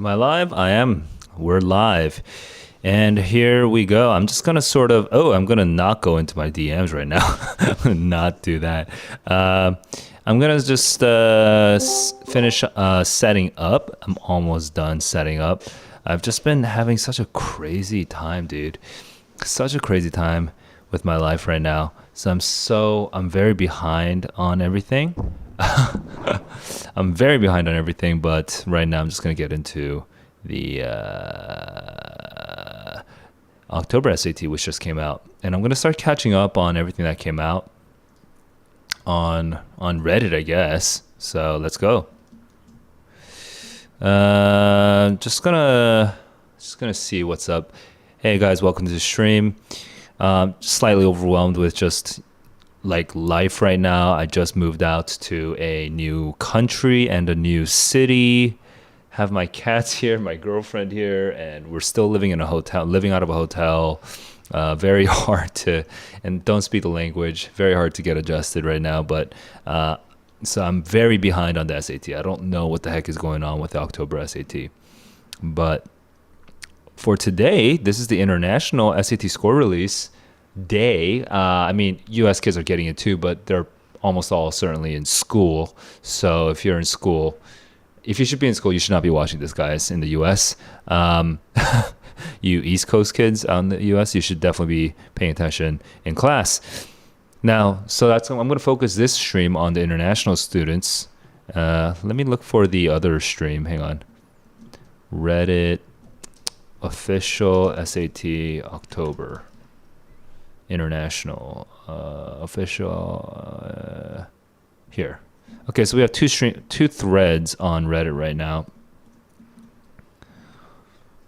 Am I live? I am. We're live. And here we go. I'm just going to I'm going to not go into my DMs right now. I'm going to not do that. I'm going to just finish setting up. I'm almost done setting up. I've just been having such a crazy time, dude. Such a crazy time with my life right now. I'm very behind on everything. I'm very behind on everything, but right now I'm just going to get into the October SAT, which just came out. And I'm going to start catching up on everything that came out on Reddit, I guess. So let's go. Just gonna see what's up. Hey guys, welcome to the stream. Slightly overwhelmed with just like life right now. I just moved out to a new country and a new city. Have my cats here, my girlfriend here, and we're still living in a hotel, living out of a hotel. Very hard to, and don't speak the language. Very hard to get adjusted right now. But so I'm very behind on the SAT. I don't know what the heck is going on with the October SAT. But for today, this is the international SAT score release day. I mean, US kids are getting it too, but they're almost all certainly in school. So if you're in school, if you should be in school, you should not be watching this, guys, in the US. You East Coast kids out in the US, you should definitely be paying attention in class. Now, I'm going to focus this stream on the international students. Let me look for the other stream. Hang on. Reddit official SAT October. International official here. Okay, so we have two threads on Reddit right now.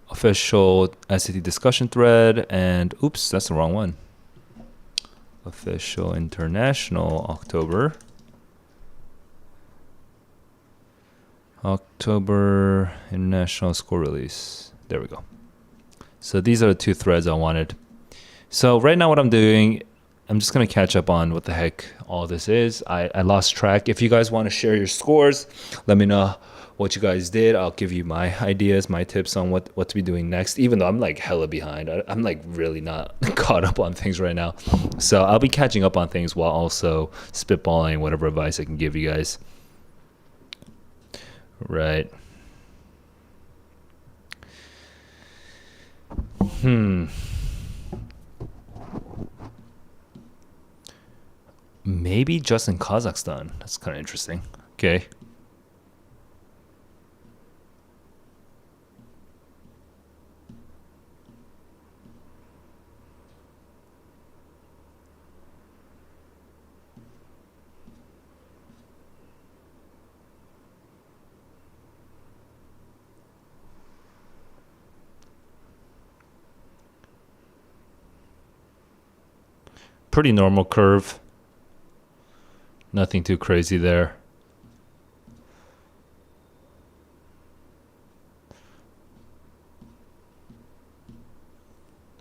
Official SAT discussion thread and oops, that's the wrong one. Official international October international score release. There we go. So these are the two threads I wanted. So right now what I'm doing, I'm just going to catch up on what the heck all this is. I lost track. If you guys want to share your scores, let me know what you guys did. I'll give you my ideas, my tips on what to be doing next, even though I'm like hella behind. I'm like really not caught up on things right now. So I'll be catching up on things while also spitballing whatever advice I can give you guys. Right. Maybe just in Kazakhstan. That's kind of interesting. Okay. Pretty normal curve. Nothing too crazy there.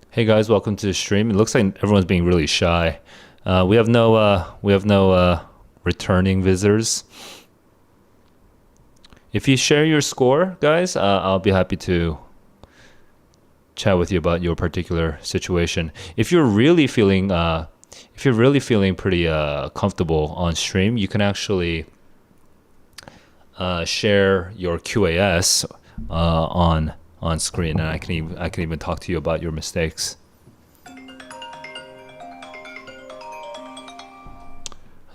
Hey guys, welcome to the stream. It looks like everyone's being really shy. We have no returning visitors. If you share your score, guys, I'll be happy to chat with you about your particular situation. If you're really feeling pretty comfortable on stream, you can actually share your QAS on screen, and I can even talk to you about your mistakes. I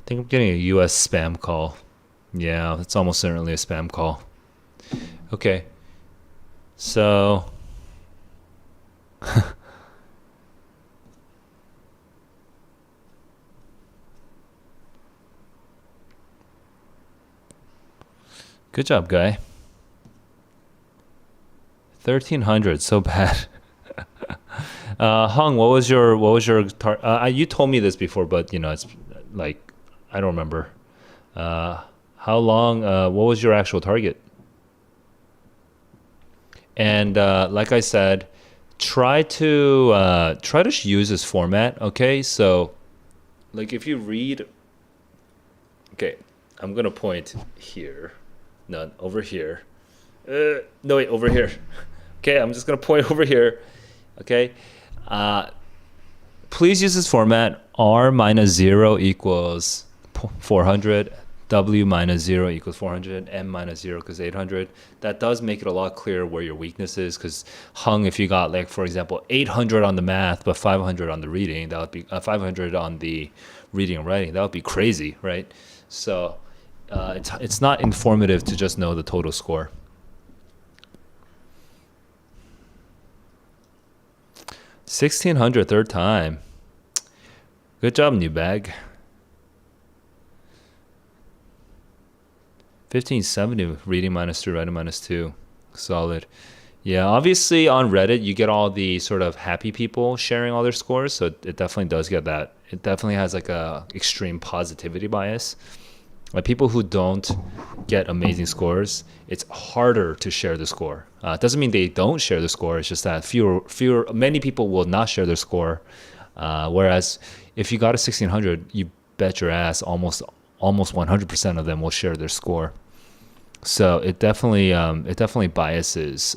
think I'm getting a US spam call. Yeah, it's almost certainly a spam call. Okay, so good job, guy. 1,300, so bad. Hung, what was your you told me this before, but you know, it's like I don't remember. How long? What was your actual target? And like I said, try to use this format. Okay, so like if you read, okay, I'm gonna point here, not over here, No, wait, over here. Okay, I'm just gonna point over here. Okay, uh, please use this format. R minus 0 equals 400. W minus 0 equals 400. M minus 0 equals 800. That does make it a lot clearer where your weakness is. Because Hung, if you got like, for example, 800 on the math but 500 on the reading, that would be 500 on the reading and writing. That would be crazy, right? So it's not informative to just know the total score. 1600 third time. Good job, new bag. 1570 reading -3, writing -2. Solid. Yeah, obviously on Reddit you get all the sort of happy people sharing all their scores, so it definitely does get that. It definitely has like a extreme positivity bias. Like people who don't get amazing scores, it's harder to share the score. It doesn't mean they don't share the score. It's just that many people will not share their score. Whereas if you got a 1600, you bet your ass almost 100% of them will share their score. So it definitely biases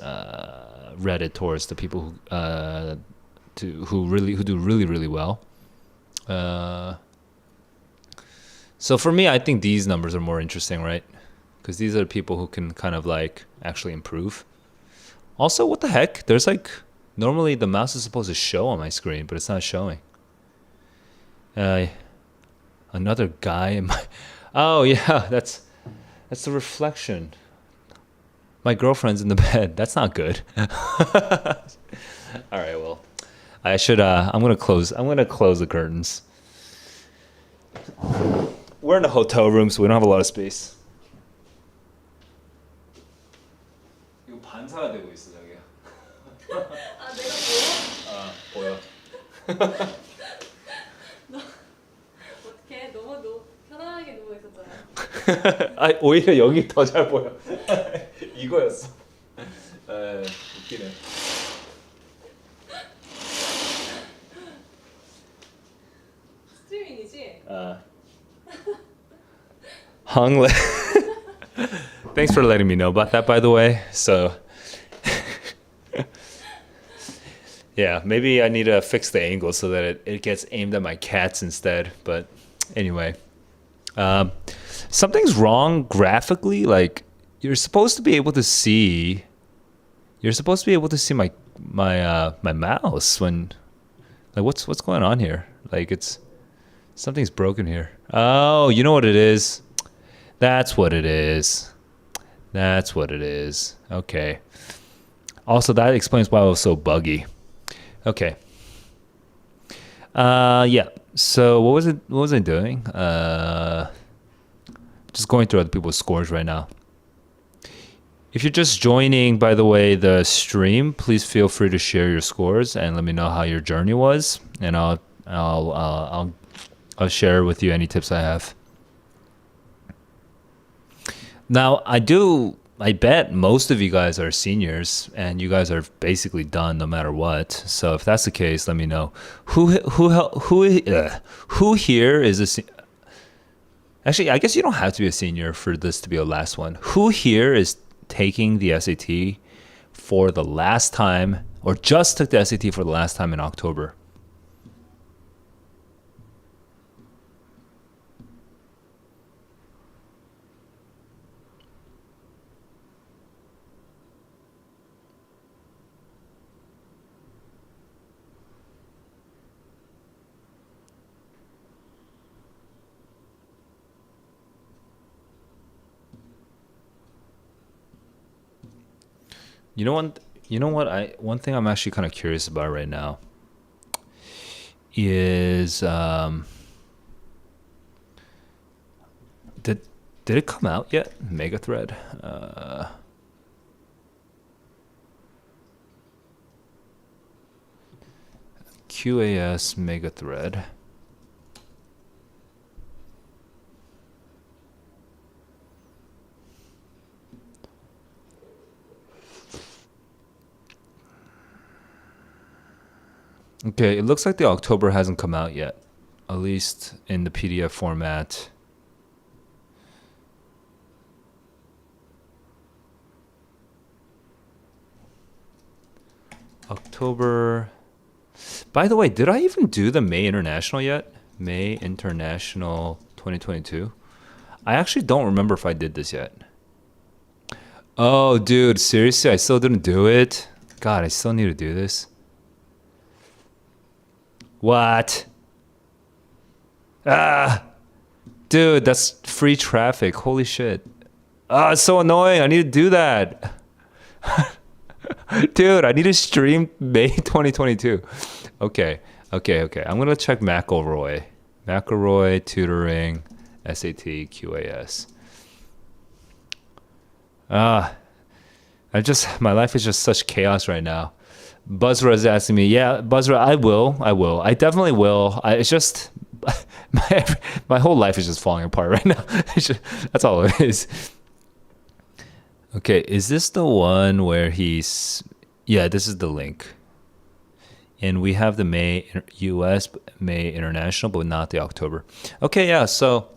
Reddit towards the people who do really well. So for me, I think these numbers are more interesting, right? Because these are people who can kind of like actually improve. Also, what the heck? There's like, normally the mouse is supposed to show on my screen, but it's not showing. Another guy in my... Oh yeah, that's the reflection. My girlfriend's in the bed. That's not good. All right, well, I should. I'm gonna close the curtains. We're in a hotel room, so we don't have a lot of space. 이거 반사가 되고 있어, 자기야. 아, 내가 보여? 너 어떻게 너무 편안하게 누워 있었잖아. 아, 오히려 여기 더 잘 보여. 이거였어. 웃기네. 스트리밍이지? Hung. Thanks for letting me know about that, by the way. So, yeah, maybe I need to fix the angle so that it gets aimed at my cats instead. But anyway, something's wrong graphically. Like you're supposed to be able to see my mouse when, like, what's going on here? Like something's broken here. Oh, you know what it is? That's what it is. Okay. Also, that explains why it was so buggy. Okay. Yeah. So what was I doing? Just going through other people's scores right now. If you're just joining, by the way, the stream, please feel free to share your scores and let me know how your journey was, and I'll share with you any tips I have. Now, I bet most of you guys are seniors and you guys are basically done no matter what. So if that's the case, let me know. Who here is a Actually, I guess you don't have to be a senior for this to be a last one. Who here is taking the SAT for the last time, or just took the SAT for the last time in October? One thing I'm actually kind of curious about right now is did it come out yet? Mega thread. QAS mega thread. Okay, it looks like the October hasn't come out yet, at least in the PDF format. October. By the way, did I even do the May International yet? May International 2022. I actually don't remember if I did this yet. Oh, dude, seriously, I still didn't do it. God, I still need to do this. What? Ah, dude, that's free traffic. Holy shit. Ah, it's so annoying. I need to do that. Dude, I need to stream May 2022. Okay, okay. I'm gonna check McElroy. McElroy tutoring, SAT, QAS. Ah, my life is just such chaos right now. Buzzra is asking me, yeah, Buzzra, I definitely will. It's just my my whole life is just falling apart right now. That's all it is. Okay, is this the one where he's? Yeah, this is the link. And we have the May US, May International, but not the October. Okay, yeah, so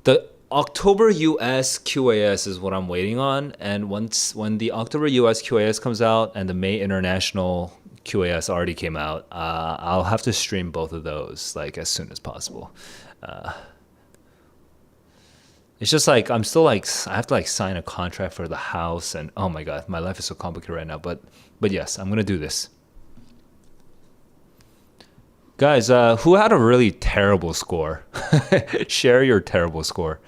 the October US QAS is what I'm waiting on. And when the October US QAS comes out and the May International QAS already came out, I'll have to stream both of those like as soon as possible. It's just like I'm still like I have to like sign a contract for the house, and oh my god, my life is so complicated right now. But yes, I'm gonna do this. Guys, who had a really terrible score? Share your terrible score.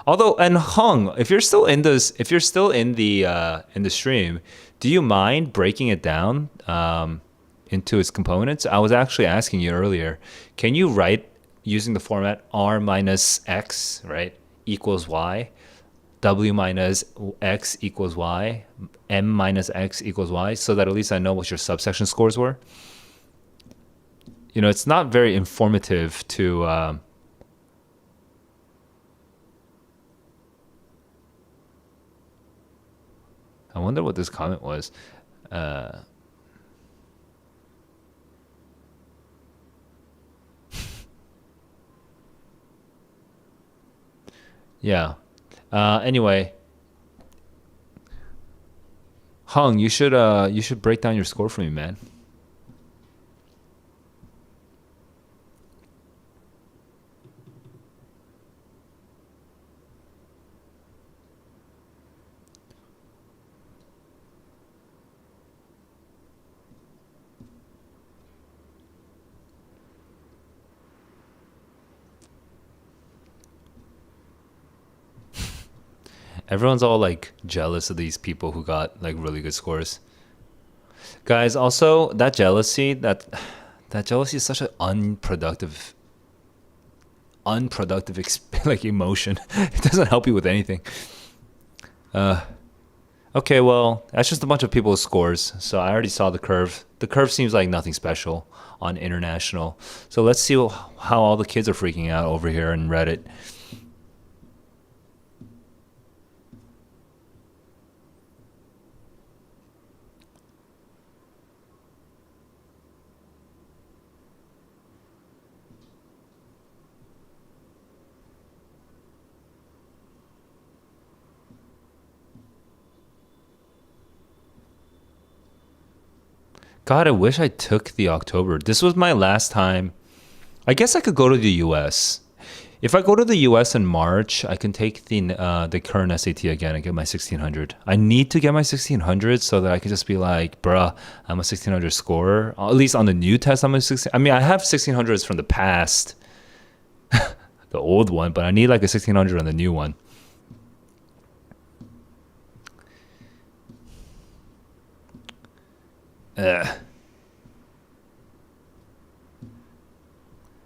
Although, and Hung, if you're still in this, if you're still in the stream, do you mind breaking it down into its components? I was actually asking you earlier. Can you write using the format r minus x, right, equals y, w minus x equals y, m minus x equals y, so that at least I know what your subsection scores were? You know, it's not very informative to. I wonder what this comment was. Uh, yeah. Anyway, Hung, you should break down your score for me, man. Everyone's all like jealous of these people who got like really good scores. Guys, also that jealousy is such an unproductive like emotion. It doesn't help you with anything. Okay, well, that's just a bunch of people's scores. So I already saw the curve. The curve seems like nothing special on international. So let's see how all the kids are freaking out over here in Reddit. God, I wish I took the October. This was my last time. I guess I could go to the US. If I go to the US in March, I can take the current SAT again and get my 1600. I need to get my 1600 so that I can just be like, bruh, I'm a 1600 scorer. At least on the new test, I'm a 16. I mean, I have 1600s from the past, the old one, but I need like a 1600 on the new one.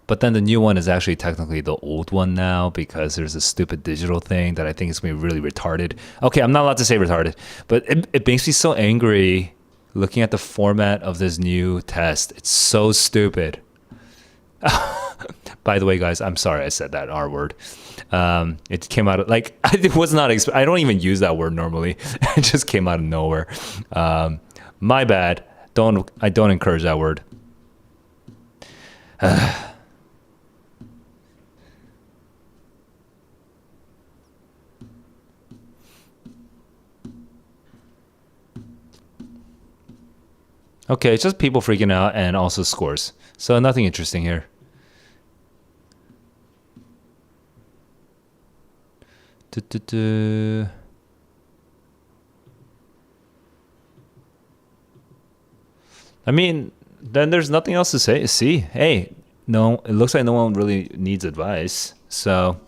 But then the new one is actually technically the old one now because there's a stupid digital thing that I think is going to be really retarded. Okay, I'm not allowed to say retarded, but it makes me so angry looking at the format of this new test. It's so stupid. By the way, guys, I'm sorry I said that R word. It came out of, like, it was not, I don't even use that word normally. It just came out of nowhere. My bad. I don't encourage that word. Okay, it's just people freaking out and also scores. So nothing interesting here. Du-du-du. I mean, then there's nothing else to say. See, hey, no, it looks like no one really needs advice. So,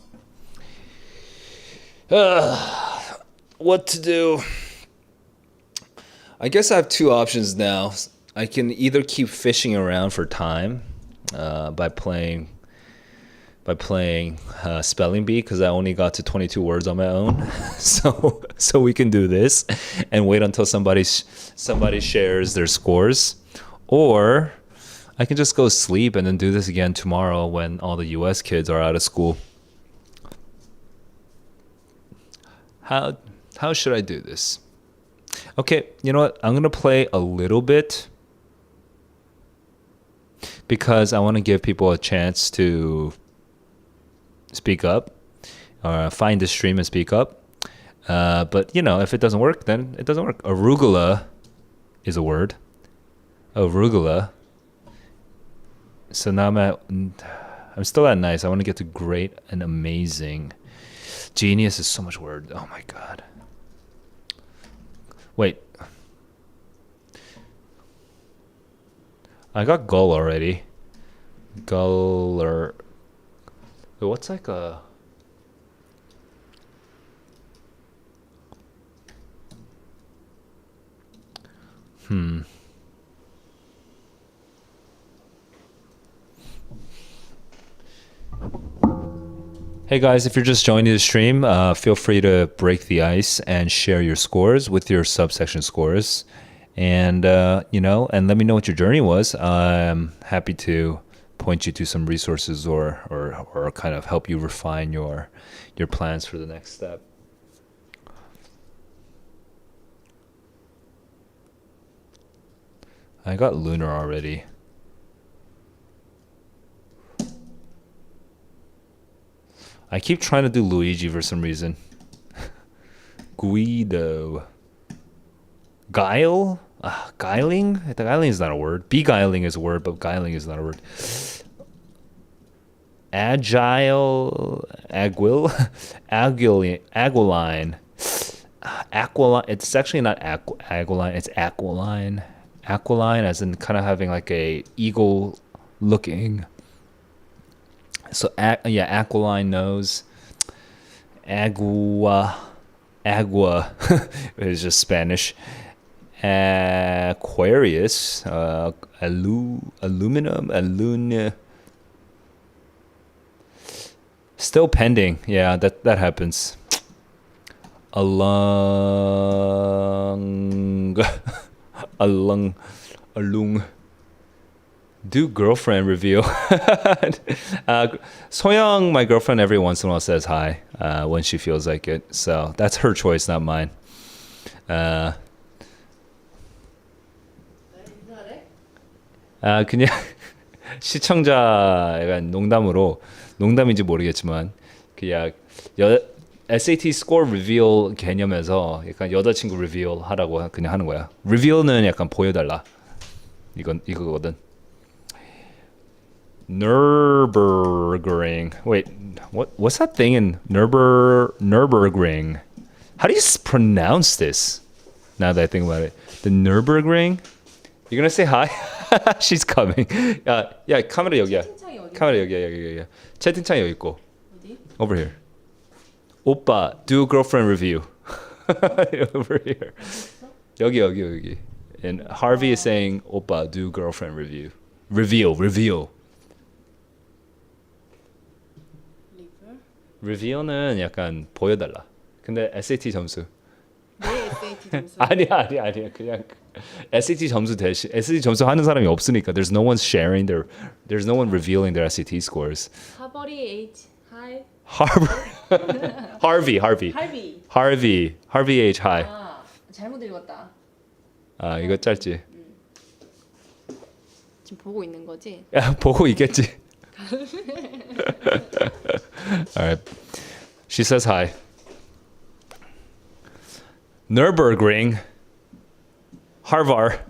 what to do? I guess I have two options now. I can either keep fishing around for time by playing spelling bee because I only got to 22 words on my own. So we can do this and wait until somebody shares their scores, or I can just go sleep and then do this again tomorrow when all the US kids are out of school. How should I do this? Okay, you know what? I'm going to play a little bit because I want to give people a chance to speak up or find the stream and speak up. But, you know, if it doesn't work, then it doesn't work. Arugula is a word. Arugula. So now I'm still at nice. I want to get to great and amazing. Genius is so much word. Oh, my God. Wait. I got gull already. Gull or... What's like a... Hey guys, if you're just joining the stream, feel free to break the ice and share your scores with your subsection scores. And, and let me know what your journey was. I'm happy to point you to some resources or kind of help you refine your plans for the next step. I got lunar already. I keep trying to do Luigi for some reason. Guido. Guile? Guiling? Guiling is not a word. Beguiling is a word, but guiling is not a word. Agile. Aquiline. Aquiline. It's actually not aquiline. It's aquiline. Aquiline as in kind of having like a eagle looking. So aquiline nose. Agua is just Spanish. Aquarius, aluminum. Still pending. Yeah, that happens. Alung. Do girlfriend reveal. Soyoung, my girlfriend, every once in a while says hi when she feels like it. So that's her choice, not mine. 그냥 시청자 약간 농담인지 모르겠지만 그냥 SAT score reveal 개념에서 약간 여자친구 reveal 하라고 그냥 하는 거야. reveal는 약간 보여달라. 이거거든. Nürburgring. Wait, what's that thing in Nürburgring? How do you pronounce this? Now that I think about it, the Nürburgring. You're gonna say hi? She's coming. 야, 카메라 여기야. 채팅창이 어디? 카메라 여기야. 채팅창 여기 있고. 어디? Over here. 오빠, do girlfriend review. Over here. 여기. And Harvey is saying, 오빠, do girlfriend review. Reveal. Reveal는 약간 보여달라. 근데 SAT 점수. 내 SAT 점수. 아니야. 그냥 SAT 점수 대신 SAT 점수 하는 사람이 없으니까 there's no one sharing there's no one revealing their SAT scores. 하버리 H 하이. Harvey H high. 아, 잘못 읽었다. 아, 이거 짧지. 지금 보고 있는 거지? 야, 보고 있겠지. All right. She says hi. Nürburgring. Harvard.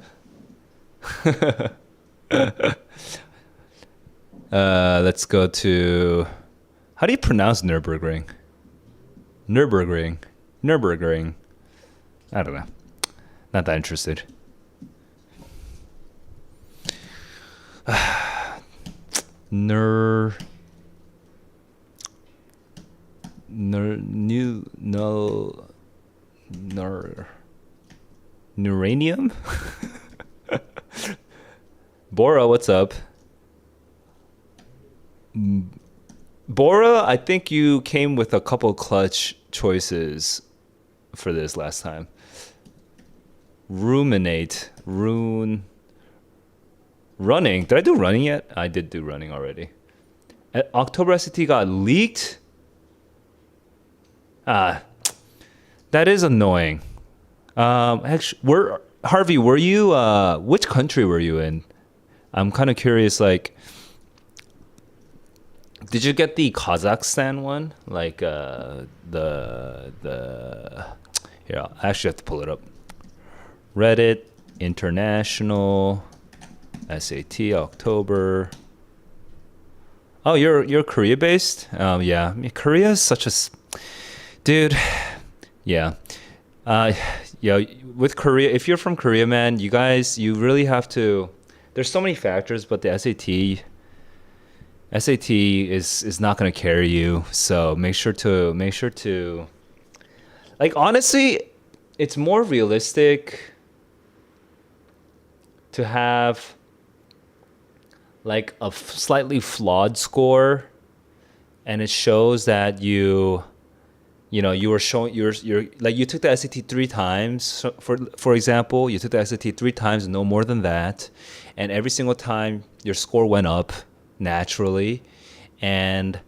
Let's go to. How do you pronounce Nürburgring? Nürburgring. Nürburgring. I don't know. Not that interested. Nur. Nur. New. No. Nur. Uranium? Bora, what's up? Bora, I think you came with a couple clutch choices for this last time. Ruminate. Running. Did I do running yet? I did do running already. October SAT got leaked? Ah, that is annoying. Actually, Harvey, were you, which country were you in? I'm kind of curious, like, did you get the Kazakhstan one? Like, here, I actually have to pull it up. Reddit, International, SAT, October. Oh, you're Korea based? Yeah. I mean, Korea is such a, dude. Yeah. Yeah. With Korea, if you're from Korea, man, you guys, you really have to. There's so many factors, but the SAT is not going to carry you. So make sure to. Like, honestly, it's more realistic to have like a slightly flawed score, and it shows that you were showing you're like you took the SAT 3 times. So for example, you took the SAT 3 times, no more than that, and every single time your score went up naturally, and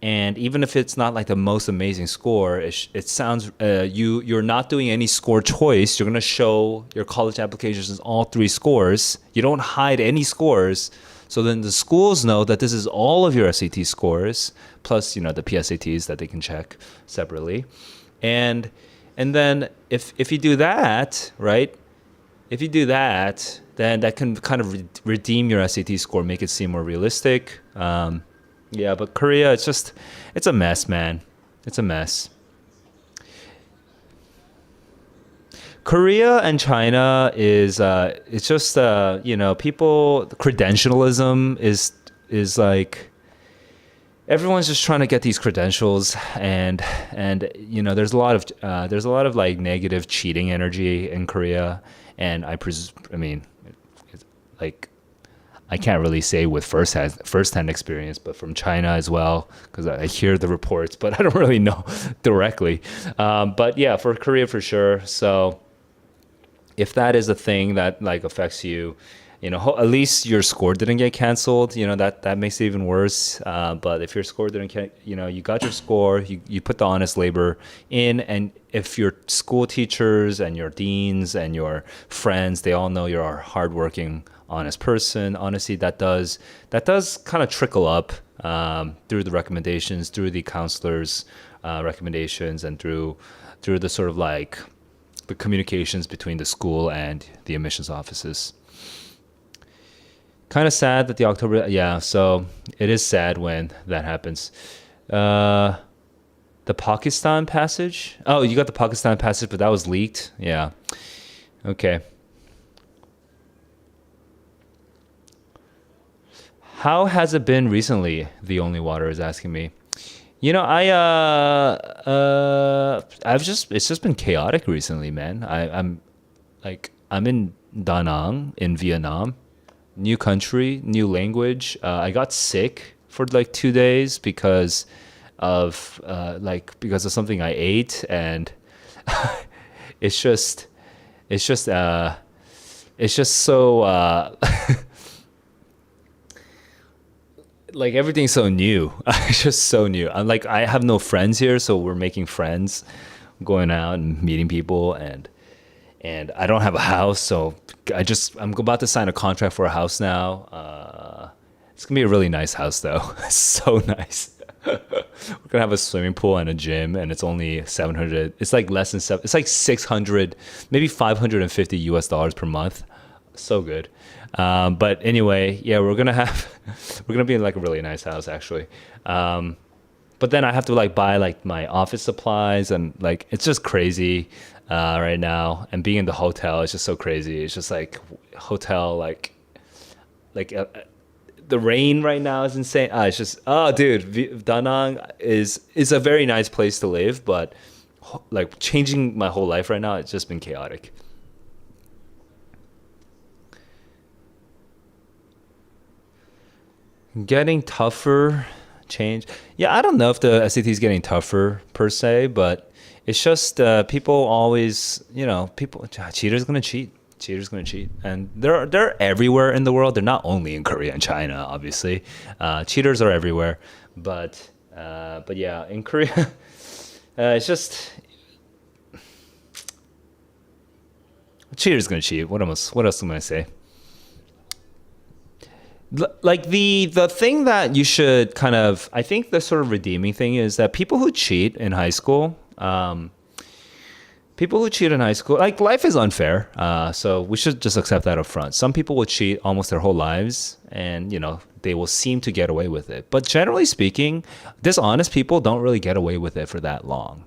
even if it's not like the most amazing score, it sounds you're not doing any score choice. You're gonna show your college applications as all 3 scores. You don't hide any scores, so then the schools know that this is all of your SAT scores plus the PSATs that they can check separately, and then if you do that, right? If you do that, then that can kind of redeem your SAT score, make it seem more realistic. Yeah, but Korea, it's a mess, man. It's a mess. Korea and China it's just people, credentialism is like everyone's just trying to get these credentials, and there's a lot of like negative cheating energy in Korea, and I mean, it's like I can't really say with first-hand experience, but from China as well, because I hear the reports, but I don't really know directly. But yeah, for Korea for sure. So if that is a thing that like affects you, at least your score didn't get canceled. That makes it even worse. But if your score didn't you got your score, you put the honest labor in, and if your school teachers and your deans and your friends, they all know you're a hardworking, honest person, honestly, that does kind of trickle up through the recommendations, through the counselors' recommendations, and through the sort of like the communications between the school and the admissions offices. Kind of sad that the October, yeah. So it is sad when that happens. The Pakistan passage. Oh, you got the Pakistan passage, but that was leaked. Yeah. Okay. How has it been recently? The Only Water is asking me. It's just been chaotic recently, man. I'm in Da Nang in Vietnam, new country, new language. I got sick for like 2 days because of something I ate, and it's just so. Like everything's so new. It's just so new. I'm like, I have no friends here, so we're making friends, going out and meeting people, and I don't have a house, so I'm about to sign a contract for a house now. It's gonna be a really nice house though. It's so nice. We're gonna have a swimming pool and a gym, and it's only 700. It's like less than seven. It's like 600, maybe $550 US per month. So good. But anyway, yeah, we're gonna be in like a really nice house actually. Um, but then I have to like buy like my office supplies and like it's just crazy right now. And being in the hotel is just so crazy. It's just like hotel like the rain right now is insane. It's just oh dude, Da Nang is a very nice place to live, but like changing my whole life right now, it's just been chaotic. Getting tougher, change. Yeah, I don't know if the SAT is getting tougher per se, but it's just people always, people cheaters gonna cheat. Cheaters gonna cheat, and they're everywhere in the world. They're not only in Korea and China, obviously. Cheaters are everywhere, but yeah, in Korea, it's just cheaters gonna cheat. What else am I say? Like the thing that you should kind of I think the sort of redeeming thing is that people who cheat in high school, like life is unfair, so we should just accept that up front. Some people will cheat almost their whole lives, and they will seem to get away with it, but generally speaking, dishonest people don't really get away with it for that long.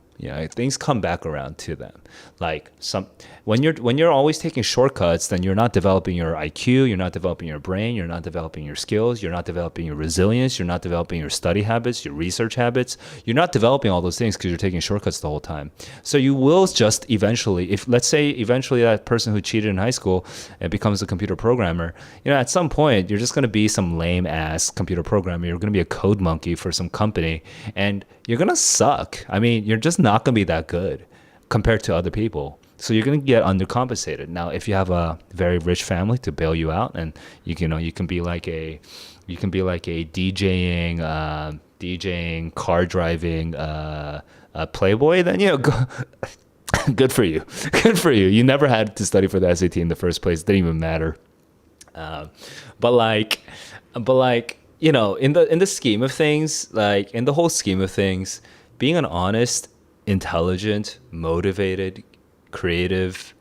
Things come back around to them. Like some when you're always taking shortcuts, then you're not developing your IQ, you're not developing your brain, you're not developing your skills, you're not developing your resilience, you're not developing your study habits, your research habits. You're not developing all those things because you're taking shortcuts the whole time. So you will just eventually, if let's say eventually that person who cheated in high school and becomes a computer programmer, at some point you're just going to be some lame ass computer programmer. You're going to be a code monkey for some company, and you're going to suck. I mean, you're just not going to be that good compared to other people. So you're going to get undercompensated. Now, if you have a very rich family to bail you out, and you can be like a DJing, car driving, playboy, then good for you. Good for you. You never had to study for the SAT in the first place. It didn't even matter. Uh, but like, in the scheme of things, like in the whole scheme of things, being an honest, intelligent, motivated, creative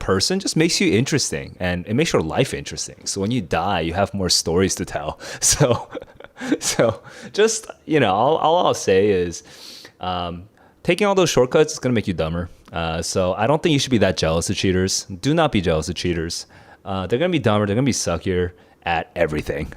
person just makes you interesting, and it makes your life interesting. So when you die, you have more stories to tell. So, so just all I'll say is, taking all those shortcuts is gonna make you dumber. So I don't think you should be that jealous of cheaters. Do not be jealous of cheaters. They're gonna be dumber. They're gonna be suckier at everything.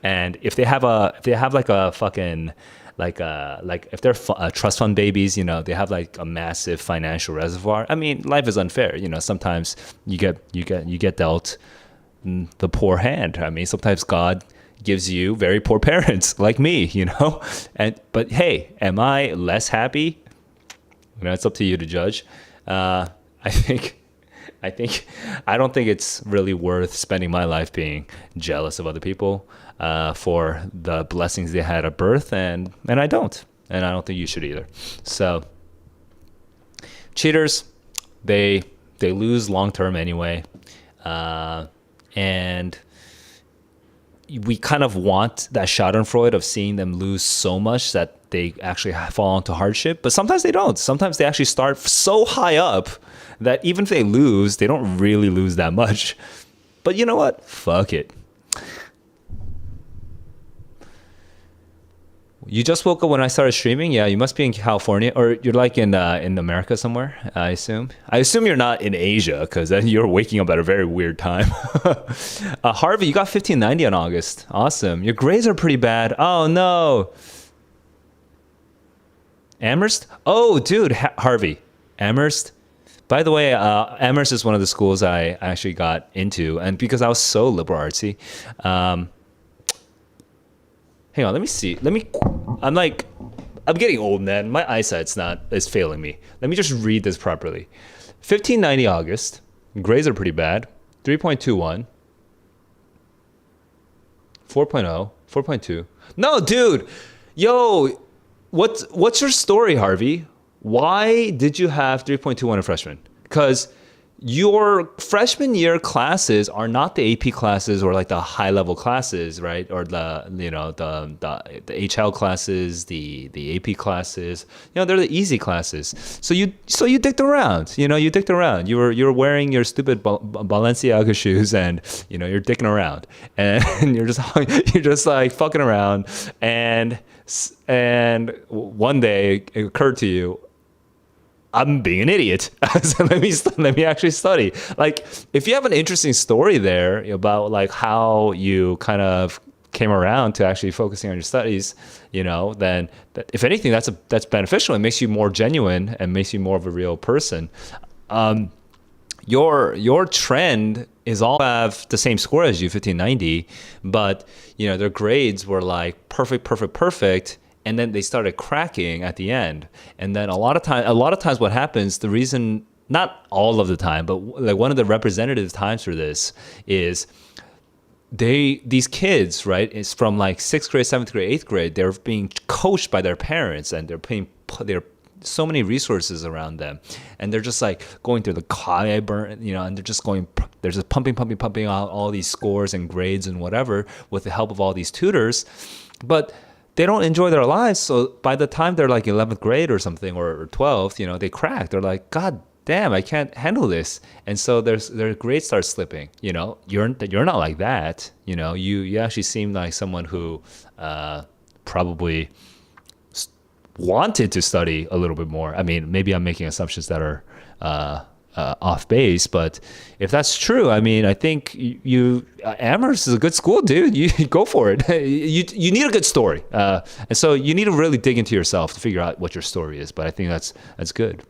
And if they have like a fucking like if they're trust fund babies, they have like a massive financial reservoir. I mean, life is unfair. Sometimes you get dealt the poor hand. I mean, sometimes God gives you very poor parents like me. But hey, am I less happy? It's up to you to judge. I think. I don't think it's really worth spending my life being jealous of other people for the blessings they had at birth, and I don't, think you should either. So cheaters, they lose long term anyway, and we kind of want that Schadenfreude of seeing them lose so much that they actually fall into hardship. But sometimes they don't. Sometimes they actually start so high up that even if they lose, they don't really lose that much. But you know what? Fuck it. You just woke up when I started streaming? Yeah, you must be in California, or you're like in America somewhere, I assume. I assume you're not in Asia, because then you're waking up at a very weird time. Harvey, you got 1590 on August. Awesome. Your grades are pretty bad. Oh, no. Amherst? Oh, dude, Harvey. Amherst? By the way, Amherst is one of the schools I actually got into, and because I was so liberal artsy. Hang on, let me see. I'm getting old, man. My eyesight's is failing me. Let me just read this properly. 1590 August. Grades are pretty bad. 3.21. 4.0. 4.2. No, dude. Yo, what's your story, Harvey? Why did you have 3.21 a freshman? Because your freshman year classes are not the AP classes or like the high level classes, right? Or the the HL classes, the AP classes. They're the easy classes. So you dicked around. You dicked around. You were wearing your stupid Balenciaga shoes, and you're dicking around, and you're just like fucking around, and one day it occurred to you, I'm being an idiot. So let me actually study. Like, if you have an interesting story there about like how you kind of came around to actually focusing on your studies, then if anything, that's beneficial. It makes you more genuine and makes you more of a real person. Your trend is all have the same score as you, 1590, but their grades were like perfect, perfect, perfect. And then they started cracking at the end. And then a lot of times what happens, the reason, not all of the time, but like one of the representative times for this is these kids, right, is from like 6th grade, 7th grade, 8th grade, they're being coached by their parents, and they're so many resources around them, and they're just like going through the kaya burn, and they're just pumping out all these scores and grades and whatever with the help of all these tutors. But they don't enjoy their lives. So by the time they're like 11th grade or something, or 12th, they crack. They're like, God damn, I can't handle this. And so their grades start slipping. You're not like that. You actually seem like someone who probably wanted to study a little bit more. I mean, maybe I'm making assumptions that are off base, but if that's true, I mean, I think Amherst is a good school, dude. You go for it. You need a good story, and so you need to really dig into yourself to figure out what your story is. But I think that's good.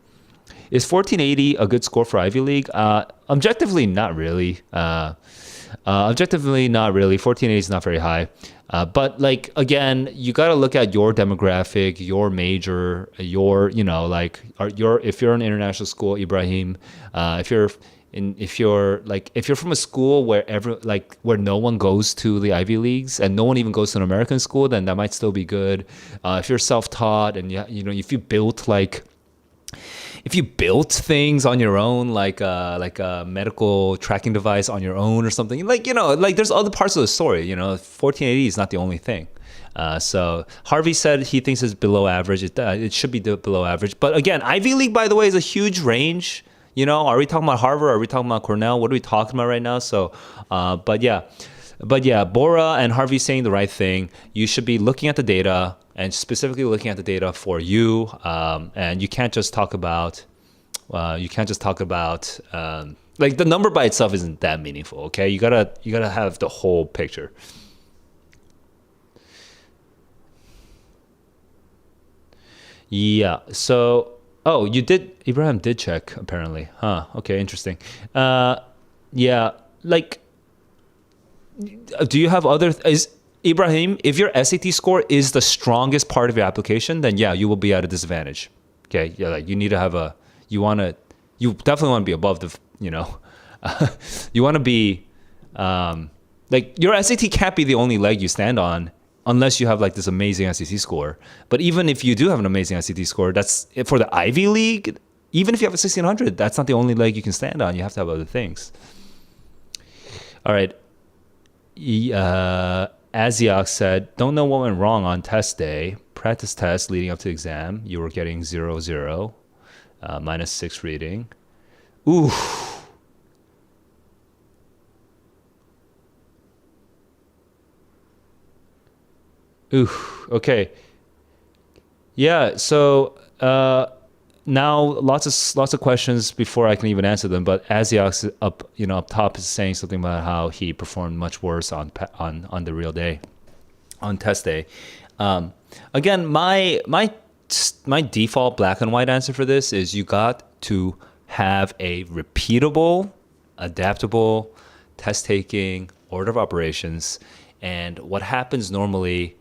Is 1480 a good score for Ivy League? Objectively, not really. 1480 is not very high. But like, again, you got to look at your demographic, your major, if you're an international school, Ibrahim, if you're from a school where no one goes to the Ivy Leagues and no one even goes to an American school, then that might still be good. If you're self-taught and if you built things on your own, like a medical tracking device on your own or something, there's other parts of the story. 1480 is not the only thing. So Harvey said he thinks it's below average. It should be below average. But again, Ivy League, by the way, is a huge range. Are we talking about Harvard? Are we talking about Cornell? What are we talking about right now? So, but yeah, Bora and Harvey saying the right thing. You should be looking at the data, and specifically looking at the data for you. And you can't just talk about like the number by itself isn't that meaningful. Okay, you gotta have the whole picture. Yeah. So, Ibrahim did check apparently. Huh. Okay. Interesting. Yeah. Like, do you have is Ibrahim, if your SAT score is the strongest part of your application, then yeah, you will be at a disadvantage. Okay, yeah, like you definitely want to be above you want to be, like your SAT can't be the only leg you stand on unless you have like this amazing SAT score. But even if you do have an amazing SAT score, that's for the Ivy League. Even if you have a 1600, that's not the only leg you can stand on. You have to have other things. All right. Asiak said, don't know what went wrong on test day. Practice test leading up to exam. You were getting 0, -6 reading. Ooh. Ooh. Okay. Yeah. So now lots of questions before I can even answer them. But Asiak's up top is saying something about how he performed much worse on the real day, on test day. Again, my default black and white answer for this is you got to have a repeatable, adaptable test taking order of operations. And what happens normally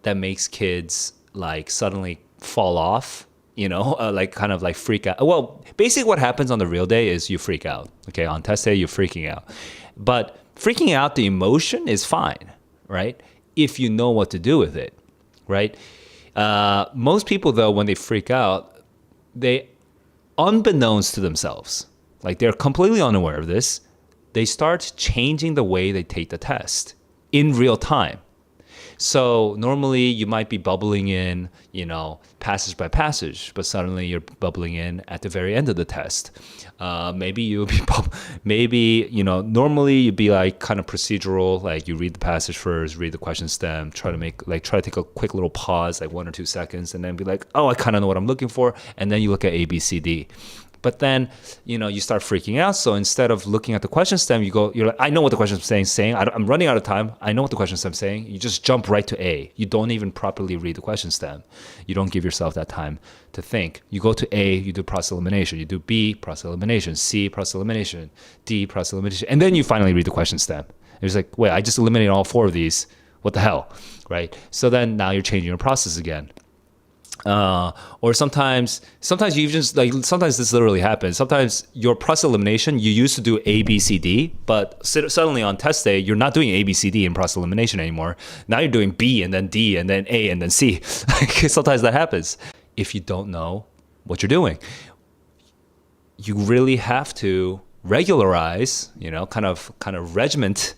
that makes kids like suddenly fall off, kind of like freak out. Well, basically what happens on the real day is you freak out. Okay, on test day, you're freaking out. But freaking out, the emotion is fine, right? If you know what to do with it, right? Most people, though, when they freak out, they, unbeknownst to themselves, like they're completely unaware of this, they start changing the way they take the test in real time. So normally you might be bubbling in, passage by passage, but suddenly you're bubbling in at the very end of the test. Maybe you'll be, normally you'd be like kind of procedural, like you read the passage first, read the question stem, try to take a quick little pause, like 1 or 2 seconds, and then be like, oh, I kind of know what I'm looking for. And then you look at A, B, C, D. But then, you start freaking out. So instead of looking at the question stem, you're like, I know what the question stem is saying. I'm running out of time. I know what the question stem is saying. You just jump right to A. You don't even properly read the question stem. You don't give yourself that time to think. You go to A, you do process elimination. You do B, process elimination. C, process elimination. D, process elimination. And then you finally read the question stem. And it's like, wait, I just eliminated all 4 of these. What the hell, right? So then now you're changing your process again. Or sometimes you just sometimes this literally happens. Sometimes your process elimination, you used to do A, B, C, D, but suddenly on test day, you're not doing A, B, C, D in process elimination anymore. Now you're doing B and then D and then A and then C. Sometimes that happens. If you don't know what you're doing, you really have to regularize, kind of regiment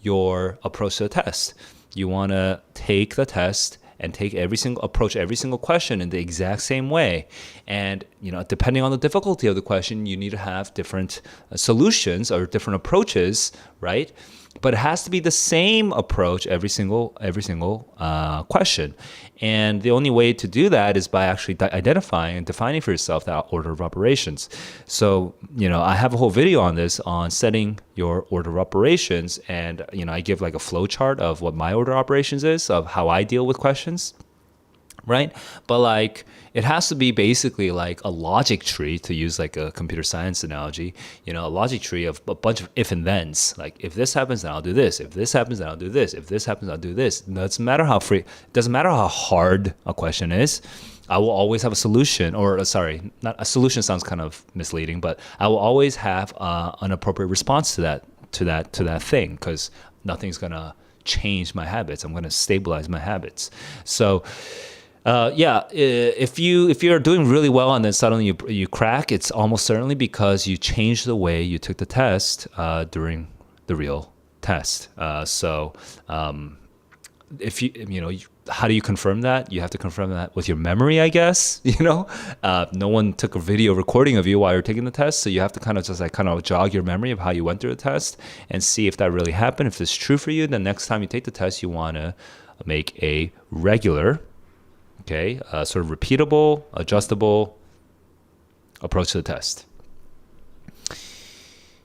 your approach to the test. You want to take the test and approach every single question in the exact same way. And, depending on the difficulty of the question, you need to have different solutions or different approaches, right? But it has to be the same approach every single question. And the only way to do that is by actually identifying and defining for yourself that order of operations. So, I have a whole video on this, on setting your order of operations. And, I give like a flow chart of what my order of operations is, of how I deal with questions. Right? But like, it has to be basically like a logic tree, to use like a computer science analogy, a logic tree of a bunch of if and thens. Like, if this happens, then I'll do this. If this happens, then I'll do this. If this happens, I'll do this. It doesn't matter how hard a question is. I will always have a solution, not a solution sounds kind of misleading, but I will always have an appropriate response to that thing, because nothing's gonna change my habits. I'm gonna stabilize my habits. So, if you're doing really well and then suddenly you crack, it's almost certainly because you changed the way you took the test during the real test. If how do you confirm that? You have to confirm that with your memory, I guess. No one took a video recording of you while you're taking the test, so you have to kind of jog your memory of how you went through the test and see if that really happened. If it's true for you, then next time you take the test, you want to make a regular, sort of repeatable, adjustable approach to the test.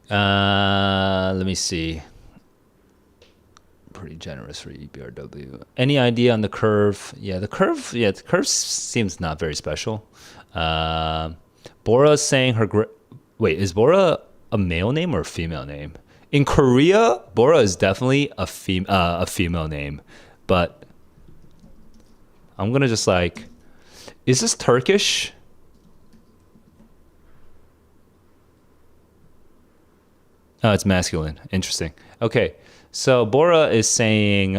Let me see. Pretty generous for EBRW. Any idea on the curve? The curve seems not very special. Bora's saying is Bora a male name or a female name? In Korea, Bora is definitely a female name, but I'm gonna just is this Turkish? Oh, it's masculine. Interesting. Okay, so Bora is saying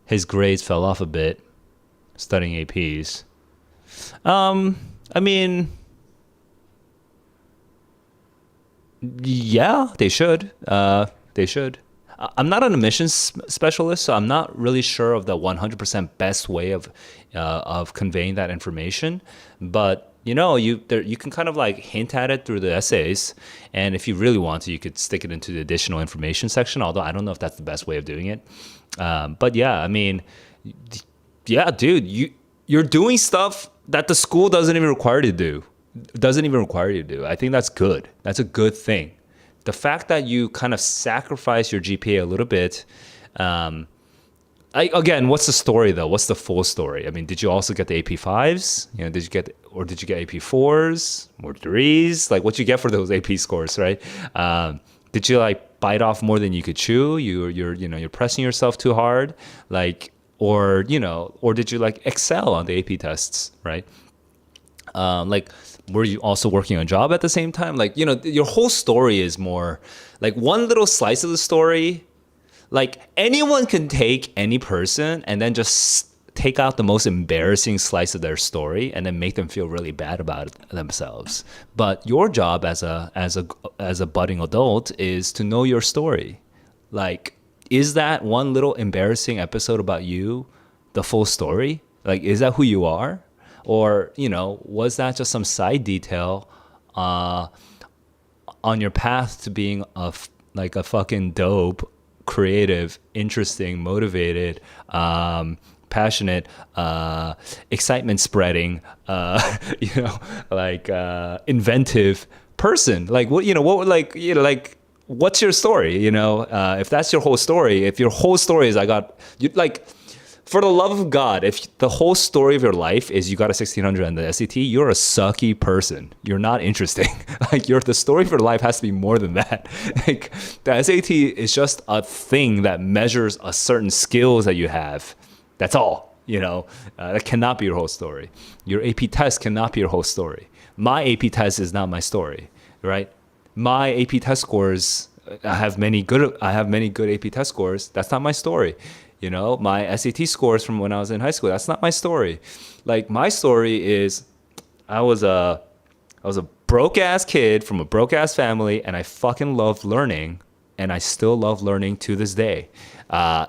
his grades fell off a bit studying APs. I mean, yeah, they should. They should. I'm not an admissions specialist, so I'm not really sure of the 100% best way of conveying that information. But you can kind of hint at it through the essays, and if you really want to, you could stick it into the additional information section. Although I don't know if that's the best way of doing it. But yeah, I mean, yeah, dude, you're doing stuff that the school doesn't even require you to do. I think that's good. That's a good thing. The fact that you kind of sacrifice your GPA a little bit, again, what's the story though? What's the full story? I mean, did you also get the AP 5s? Did you get AP 4s or 3s? What you get for those AP scores, right? Did you bite off more than you could chew? You're pressing yourself too hard, or did you excel on the AP tests, right? Were you also working on a job at the same time? Your whole story is more one little slice of the story. Anyone can take any person and then just take out the most embarrassing slice of their story and then make them feel really bad about themselves. But your job as a budding adult is to know your story. Like, is that one little embarrassing episode about you the full story? Like, is that who you are? Or, was that just some side detail on your path to being like a fucking dope, creative, interesting, motivated, passionate, excitement spreading, inventive person? Like, what's your story? If that's your whole story, if your whole story is for the love of God, if the whole story of your life is you got a 1600 on the SAT, you're a sucky person. You're not interesting. The story of your life has to be more than that. Like, the SAT is just a thing that measures a certain skills that you have. That's all. That cannot be your whole story. Your AP test cannot be your whole story. My AP test is not my story, right? My AP test scores, I have many good AP test scores. That's not my story. My SAT scores from when I was in high school, that's not my story. Like, my story is I was a broke ass kid from a broke ass family, and I fucking loved learning, and I still love learning to this day.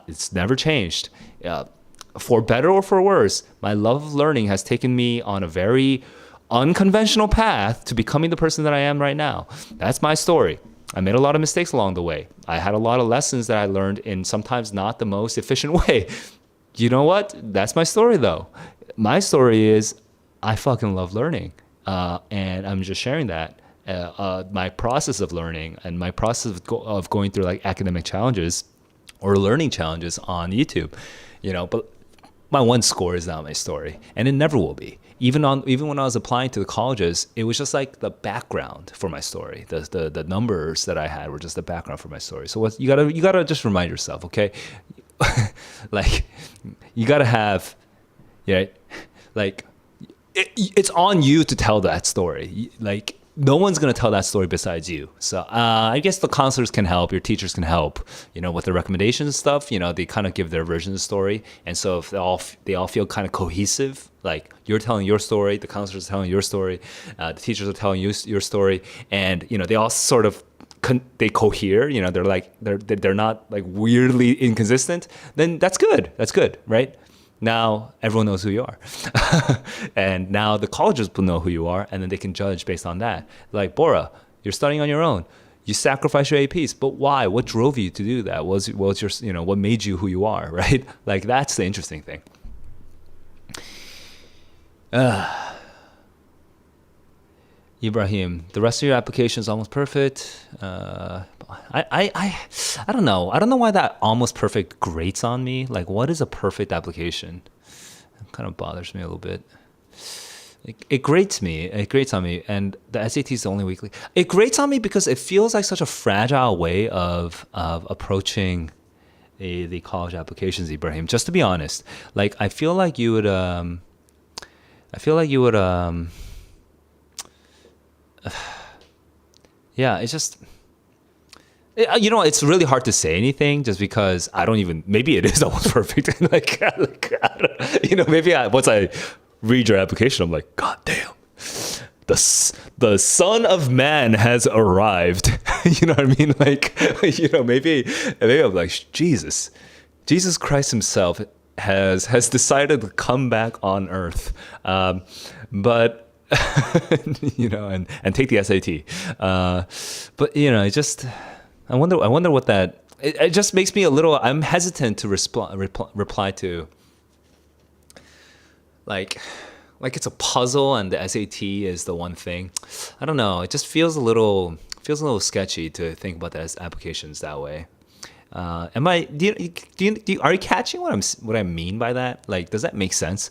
It's never changed. For better or for worse, my love of learning has taken me on a very unconventional path to becoming the person that I am right now. That's my story. I made a lot of mistakes along the way. I had a lot of lessons that I learned in sometimes not the most efficient way. You know what? That's my story, though. My story is I fucking love learning. And I'm just sharing that. My process of learning and my process of going through like academic challenges or learning challenges on YouTube. But my one score is not my story, and it never will be. Even when I was applying to the colleges, it was just like the background for my story. The numbers that I had were just the background for my story. So you gotta just remind yourself, okay? Like, you gotta have, it's on you to tell that story. Like, no one's going to tell that story besides you. So I guess the counselors can help, your teachers can help, with the recommendations and stuff. They kind of give their version of the story. And so if they all feel kind of cohesive, like you're telling your story, the counselors are telling your story, the teachers are telling you your story, and they all sort of they cohere. They're not like weirdly inconsistent. Then that's good. That's good, right? Now everyone knows who you are. And now the colleges will know who you are, and then they can judge based on that. Like, Bora, you're studying on your own. You sacrifice your APs, but why? What drove you to do that? What made you who you are, right? Like, that's the interesting thing. Ibrahim, the rest of your application is almost perfect. I don't know. I don't know why that almost perfect grates on me. Like, what is a perfect application? It kind of bothers me a little bit. It grates me. It grates on me. And the SAT is the only weekly. It grates on me because it feels like such a fragile way of approaching the college applications, Ibrahim. Just to be honest, like, I feel like you would. Yeah, it's just. It's really hard to say anything just because I don't even. Maybe it is almost perfect. Maybe once I read your application, I'm like, God damn, the Son of Man has arrived. You know what I mean? Like, maybe I'm like, Jesus Christ Himself has decided to come back on Earth, but. And take the SAT. But it just. I wonder what that. It just makes me a little. I'm hesitant to reply to. Like it's a puzzle, and the SAT is the one thing. I don't know. It just feels a little sketchy to think about the applications that way. Am I? Are you catching what I mean by that? Like, does that make sense?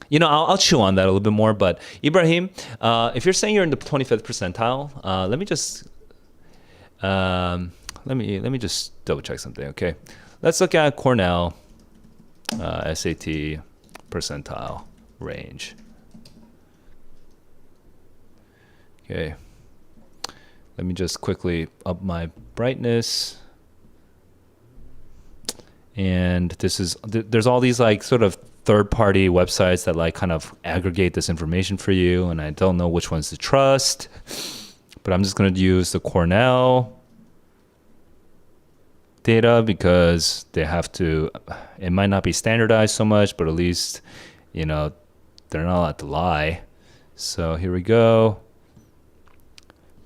I'll chew on that a little bit more. But Ibrahim, if you're saying you're in the 25th percentile, let me just double check something. Okay, let's look at Cornell SAT percentile range. Okay, let me just quickly up my brightness. And there's all these like sort of third party websites that like kind of aggregate this information for you, and I don't know which ones to trust, but I'm just going to use the Cornell data because they have to, it might not be standardized so much, but at least, you know, they're not allowed to lie. So here we go.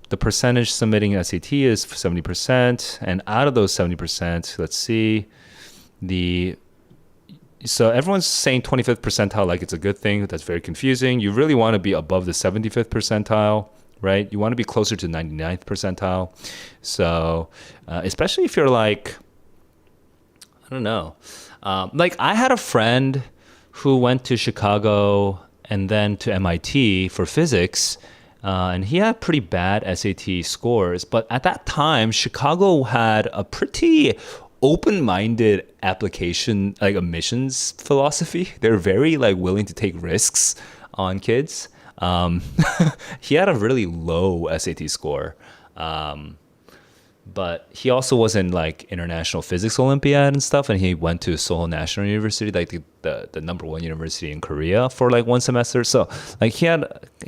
The percentage submitting SAT is 70%, and out of those 70%, let's see, so everyone's saying 25th percentile like it's a good thing. That's very confusing. You really want to be above the 75th percentile, right? You want to be closer to 99th percentile. So especially if you're like, I don't know. Like I had a friend who went to Chicago and then to MIT for physics, and he had pretty bad SAT scores. But at that time, Chicago had a pretty open-minded application, like admissions philosophy. They're very like willing to take risks on kids. He had a really low SAT score, but he also was in like International Physics Olympiad and stuff, and he went to Seoul National University, like the number one university in Korea, for like one semester. So like he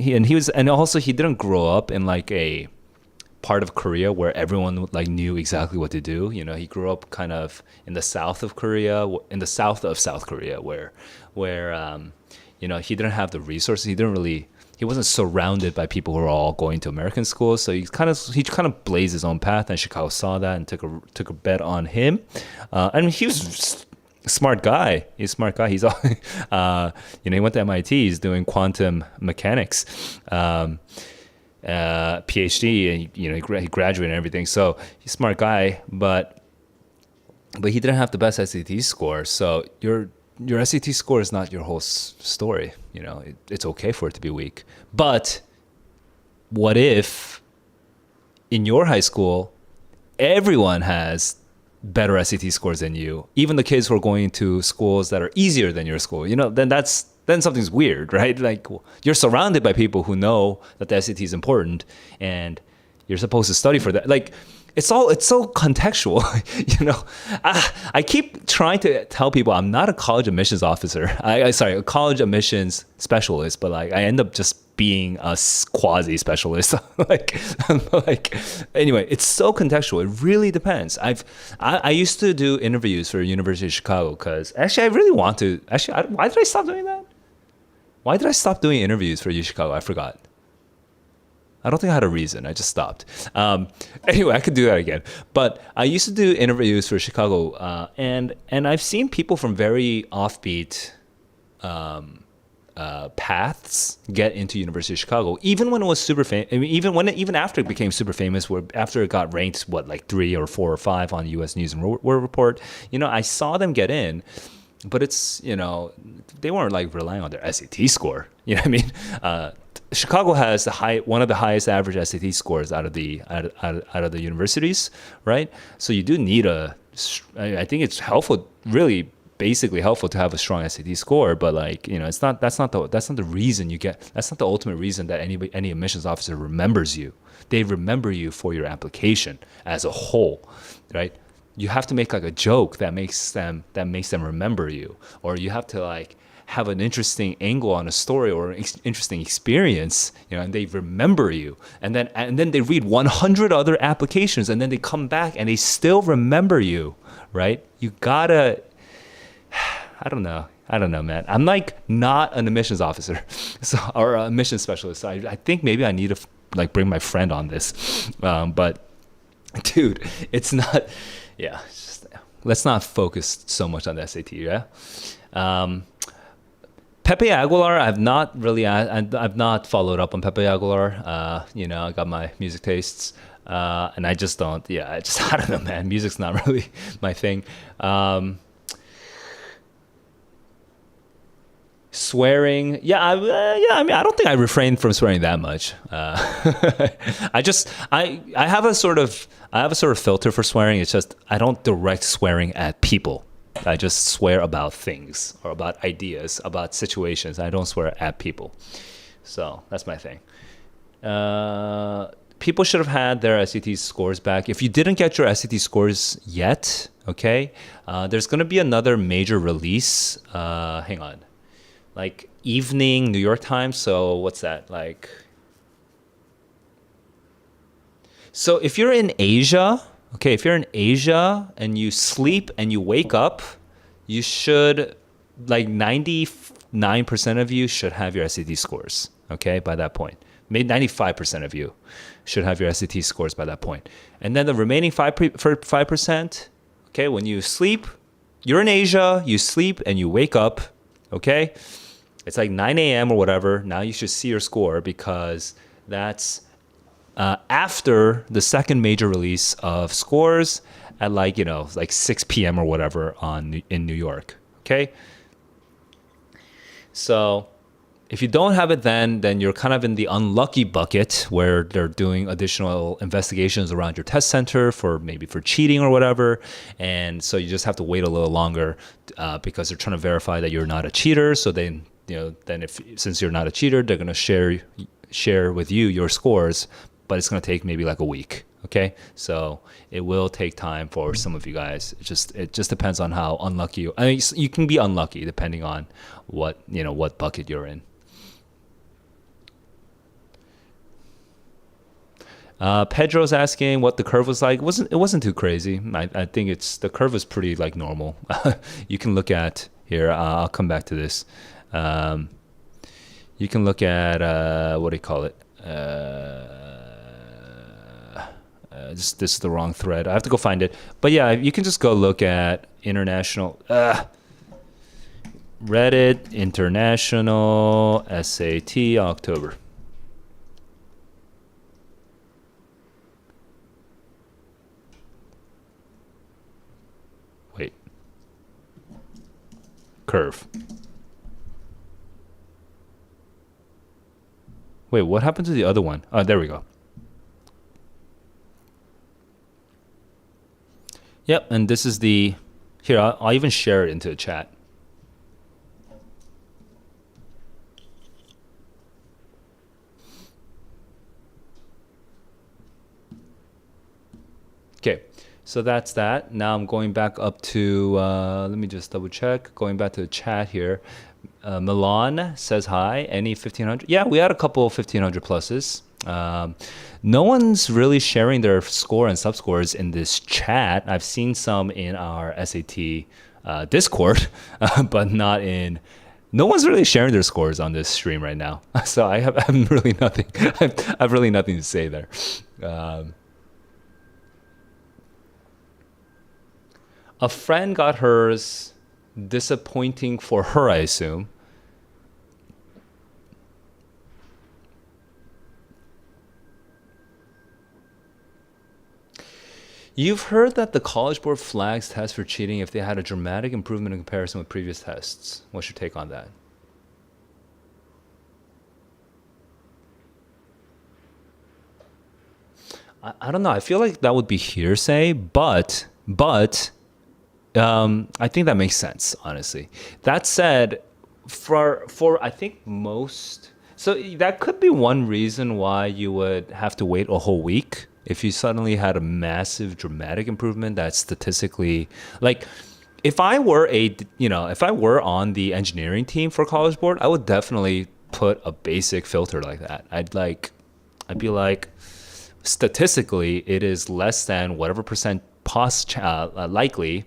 didn't grow up in like a part of Korea where everyone like knew exactly what to do. You know, he grew up kind of in the south of Korea, in the south of South Korea, where you know, he didn't have the resources. He wasn't surrounded by people who were all going to American schools. So he kind of blazed his own path, and Chicago saw that and took a bet on him. And he was a smart guy. He's a smart guy. He's all, you know, he went to MIT. He's doing quantum mechanics. PhD, and you know, he graduated and everything. So he's a smart guy, but he didn't have the best SAT score. So your SAT score is not your whole story. You know, it's okay for it to be weak. But what if in your high school everyone has better SAT scores than you, even the kids who are going to schools that are easier than your school? You know, then something's weird, right? Like you're surrounded by people who know that the SAT is important, and you're supposed to study for that. Like it's so contextual, you know. I keep trying to tell people I'm not a college admissions officer. A college admissions specialist, but like I end up just being a quasi specialist. like anyway, it's so contextual. It really depends. I used to do interviews for University of Chicago because actually I really want to. Why did I stop doing that? Why did I stop doing interviews for U Chicago? I forgot. I don't think I had a reason. I just stopped. Anyway, I could do that again. But I used to do interviews for Chicago, and I've seen people from very offbeat paths get into University of Chicago, even when it was super famous. I mean, even after it became super famous, after it got ranked 3 or 4 or 5 on U.S. News and World Report. You know, I saw them get in. But it's, you know, they weren't like relying on their SAT score. You know what I mean? Chicago has one of the highest average SAT scores out of the universities, right? So you do need I think it's helpful, really basically helpful to have a strong SAT score. But like, you know, that's not the reason you get. That's not the ultimate reason that any admissions officer remembers you. They remember you for your application as a whole, right? You have to make like a joke that makes them remember you, or you have to like have an interesting angle on a story or an interesting experience, you know, and they remember you, and then they read 100 other applications, and then they come back and they still remember you, right? You gotta, I don't know, man. I'm like not an admissions officer, or an admissions specialist. So I think maybe I need to like bring my friend on this, but dude, it's not. Yeah, let's not focus so much on the SAT. Yeah, Pepe Aguilar. I've not followed up on Pepe Aguilar. You know, I got my music tastes, and I just don't. Yeah, I don't know, man. Music's not really my thing. Swearing, I mean, I don't think I refrain from swearing that much. I have a sort of filter for swearing. It's just I don't direct swearing at people. I just swear about things or about ideas, about situations. I don't swear at people. So that's my thing. People should have had their SAT scores back. If you didn't get your SAT scores yet, Okay, there's gonna be another major release. Hang on, like evening New York time. So what's that like? So if you're in Asia, okay, if you're in Asia and you sleep and you wake up, you should, like 99% of you should have your SAT scores, okay, by that point. Maybe 95% of you should have your SAT scores by that point. And then the remaining 5%, okay, when you sleep, you're in Asia, you sleep and you wake up, okay? It's like 9 a.m. or whatever. Now you should see your score because that's after the second major release of scores at like, you know, like 6 p.m. or whatever in New York. Okay. So if you don't have it then you're kind of in the unlucky bucket where they're doing additional investigations around your test center for maybe for cheating or whatever. And so you just have to wait a little longer because they're trying to verify that you're not a cheater. So then, you know, then since you're not a cheater, they're going to share with you your scores, but it's going to take maybe like a week. Okay. So it will take time for some of you guys. It just depends on how unlucky I mean, you can be unlucky depending on what bucket you're in. Pedro's asking what the curve was like. It wasn't too crazy. I think the curve was pretty like normal. You can look at here. I'll come back to this. You can look at what do you call it? This is the wrong thread. I have to go find it. But yeah, you can just go look at international Reddit International SAT October. Wait. Curve. Wait, what happened to the other one? Oh, there we go. Yep, and this is the... Here, I'll even share it into the chat. Okay, so that's that. Now I'm going back up to... let me just double check. Going back to the chat here. Milan says hi. Any 1500? Yeah, we had a couple of 1500 pluses. No one's really sharing their score and subscores in this chat. I've seen some in our SAT Discord, but not in. No one's really sharing their scores on this stream right now. So I have really nothing. I've really nothing to say there. A friend got hers. Disappointing for her, I assume. You've heard that the College Board flags tests for cheating if they had a dramatic improvement in comparison with previous tests. What's your take on that? I don't know. I feel like that would be hearsay, but I think that makes sense, honestly. That said, for I think most, so that could be one reason why you would have to wait a whole week if you suddenly had a massive dramatic improvement that's statistically like if I were on the engineering team for College Board, I would definitely put a basic filter like that. I'd be like, statistically, it is less than whatever percent likely,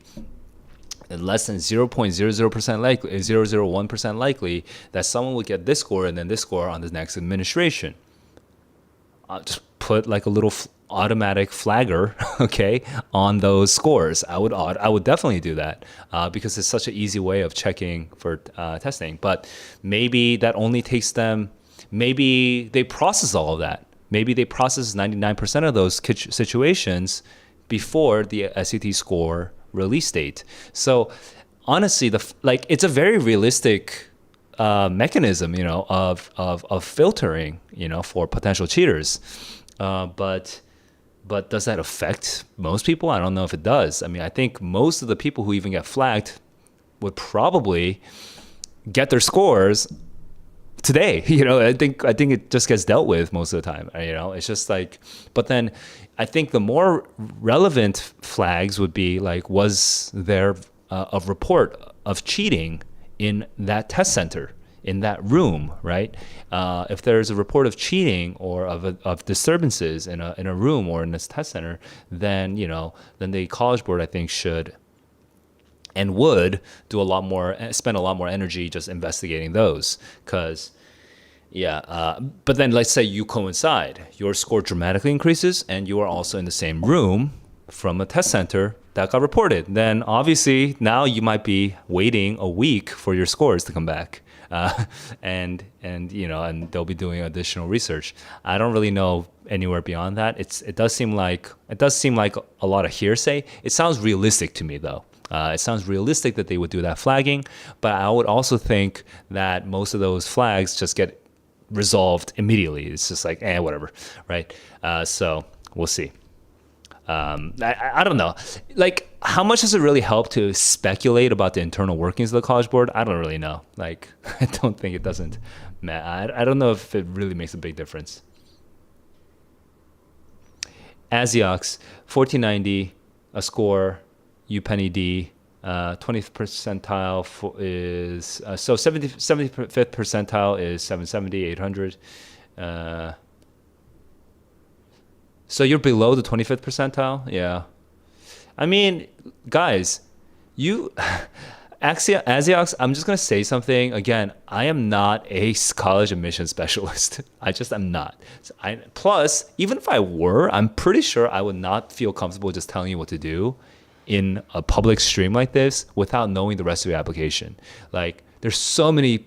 and less than 0.00% likely, 0.001% likely that someone would get this score and then this score on the next administration. I'll just put like a little automatic flagger, okay, on those scores. I would definitely do that because it's such an easy way of checking for testing. But maybe that only takes them. Maybe they process all of that. Maybe they process 99% of those situations before the SAT score release date. So honestly, it's a very realistic mechanism, of filtering, for potential cheaters. But does that affect most people? I don't know if it does. I mean, I think most of the people who even get flagged would probably get their scores today. I think it just gets dealt with most of the time. It's just like, but then I think the more relevant flags would be like, was there a report of cheating in that test center, in that room, right? If there's a report of cheating or of disturbances in a room or in this test center, then the College Board, I think, should and would spend a lot more energy just investigating those. Because but then let's say you coincide, your score dramatically increases and you are also in the same room from a test center that got reported. Then obviously now you might be waiting a week for your scores to come back. And they'll be doing additional research. I don't really know anywhere beyond that. It does seem like a lot of hearsay. It sounds realistic to me though. It sounds realistic that they would do that flagging, but I would also think that most of those flags just get resolved immediately. It's just like, whatever, right? So we'll see. I don't know. Like, how much does it really help to speculate about the internal workings of the College Board? I don't really know. Like, I don't think it doesn't matter. I don't know if it really makes a big difference. ASIOX, 1490, a score, UPenny D, 20th percentile is, 75th percentile is 770, 800. So you're below the 25th percentile? Yeah. I mean, guys, ASIOX, I'm just going to say something. Again, I am not a college admission specialist. I just am not. Plus, even if I were, I'm pretty sure I would not feel comfortable just telling you what to do in a public stream like this without knowing the rest of your application. Like, there's so many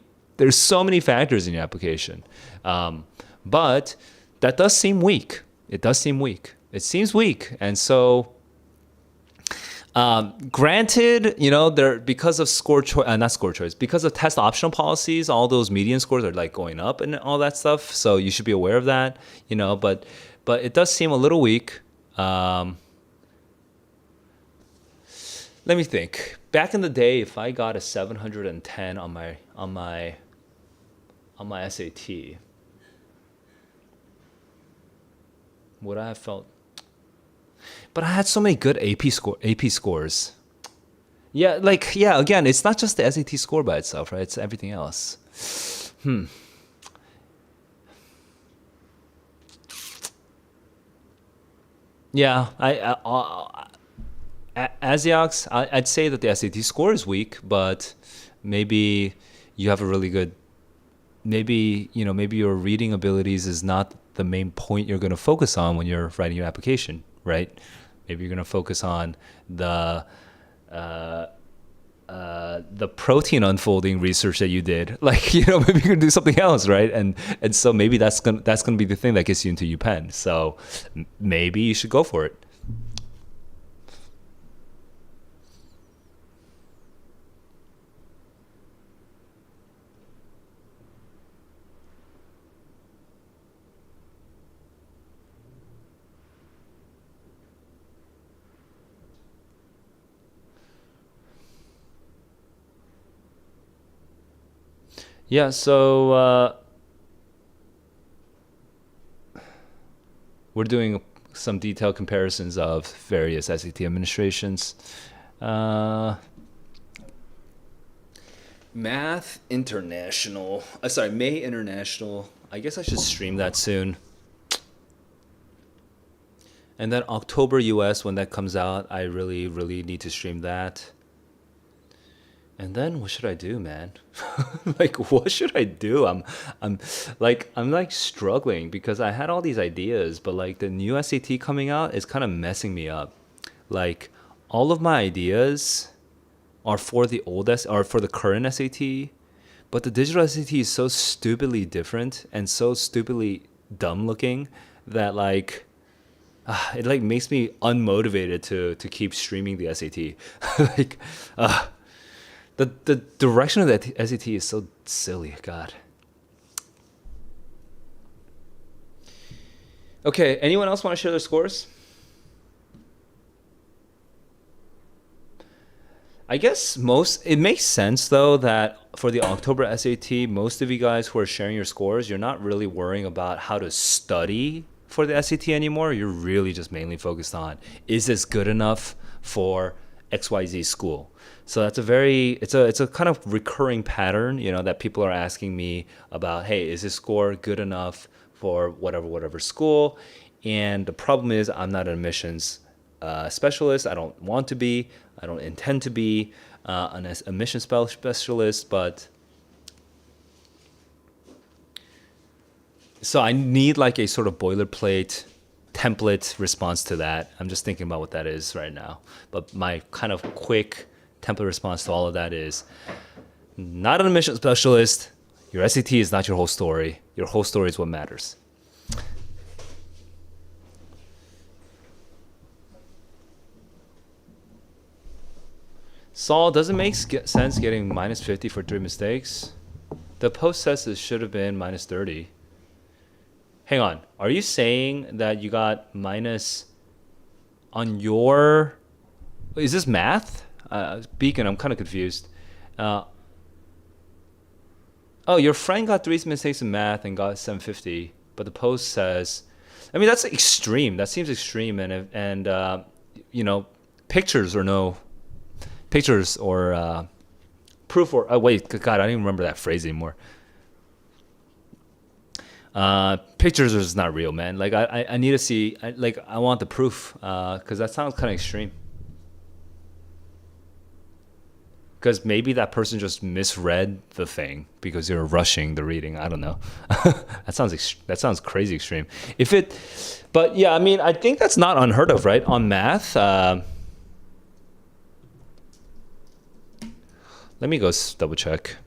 factors in your application. But that does seem weak. It does seem weak. It seems weak. And so, granted, because of not score choice, because of test optional policies, all those median scores are like going up and all that stuff. So you should be aware of that, but it does seem a little weak. Let me think. Back in the day, if I got a 710 on my SAT, would I have felt? But I had so many good AP scores. Yeah, again, it's not just the SAT score by itself, right? It's everything else. Yeah, ASIOX, I'd say that the SAT score is weak, but maybe you have a really good, maybe your reading abilities is not the main point you're going to focus on when you're writing your application, right? Maybe you're going to focus on the protein unfolding research that you did. Like, maybe you're going to do something else, right? And so maybe that's going to be the thing that gets you into UPenn. So maybe you should go for it. Yeah, so we're doing some detailed comparisons of various SAT administrations. Math International. May International. I guess I should stream that soon. And then October US, when that comes out, I really, really need to stream that. And then what should I do, man? Like, what should I do? I'm struggling because I had all these ideas, but like the new SAT coming out is kind of messing me up. Like, all of my ideas are for the for the current SAT, but the digital SAT is so stupidly different and so stupidly dumb looking that like it like makes me unmotivated to keep streaming the SAT. Like, the direction of the SAT is so silly. God. Okay, anyone else want to share their scores? I guess it makes sense though that for the October SAT, most of you guys who are sharing your scores, you're not really worrying about how to study for the SAT anymore. You're really just mainly focused on, is this good enough for XYZ school? So that's it's a kind of recurring pattern, that people are asking me about, hey, is this score good enough for whatever school? And the problem is I'm not an admissions specialist. I don't want to be. I don't intend to be an admission specialist, but so I need like a sort of boilerplate template response to that. I'm just thinking about what that is right now. But my kind of quick template response to all of that is not an admission specialist. Your SAT is not your whole story. Your whole story is what matters. Saul, does it make sense getting minus 50 for 3 mistakes? The post says it should have been minus 30. Hang on. Are you saying that you got minus on your... Is this math? Beacon, I'm kind of confused. Oh, your friend got 3 mistakes in math and got 750, but the post says... I mean, that's extreme. That seems extreme. And pictures or no... Pictures or proof or... Oh, wait, God, I don't even remember that phrase anymore. Pictures is not real, man. Like, I need to see... I want the proof because that sounds kind of extreme. Because maybe that person just misread the thing because you're rushing the reading. I don't know. That sounds crazy extreme. But yeah, I mean, I think that's not unheard of, right? On math... Let me go double check.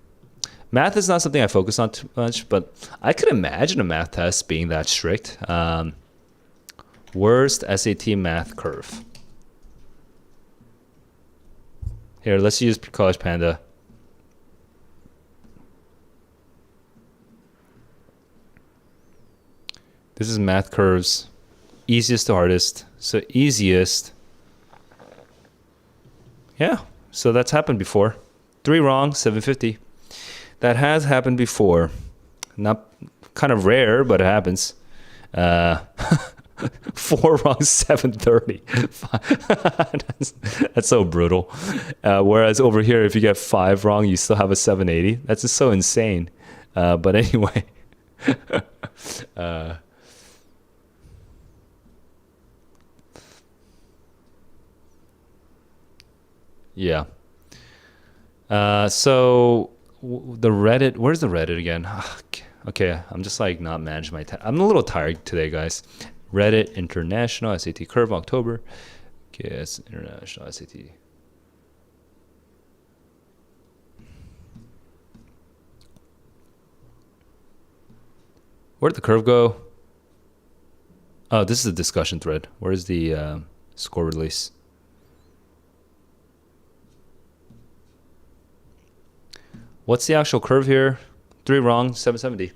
Math is not something I focus on too much, but I could imagine a math test being that strict. Worst SAT math curve. Here, let's use College Panda. This is math curves, easiest to hardest. So easiest. Yeah, so that's happened before. 3 wrong, 750. That has happened before. Not kind of rare, but it happens. 4 wrong, 730. That's so brutal. Whereas over here, if you get 5 wrong, you still have a 780. That's just so insane. But anyway. Yeah. So the Reddit, where's the Reddit again? Okay, I'm just like not managing my time. I'm a little tired today, guys. Reddit International SAT Curve October. Okay, it's International SAT. Where'd the curve go? Oh, this is a discussion thread. Where's the score release? What's the actual curve here? 3 wrong, 770.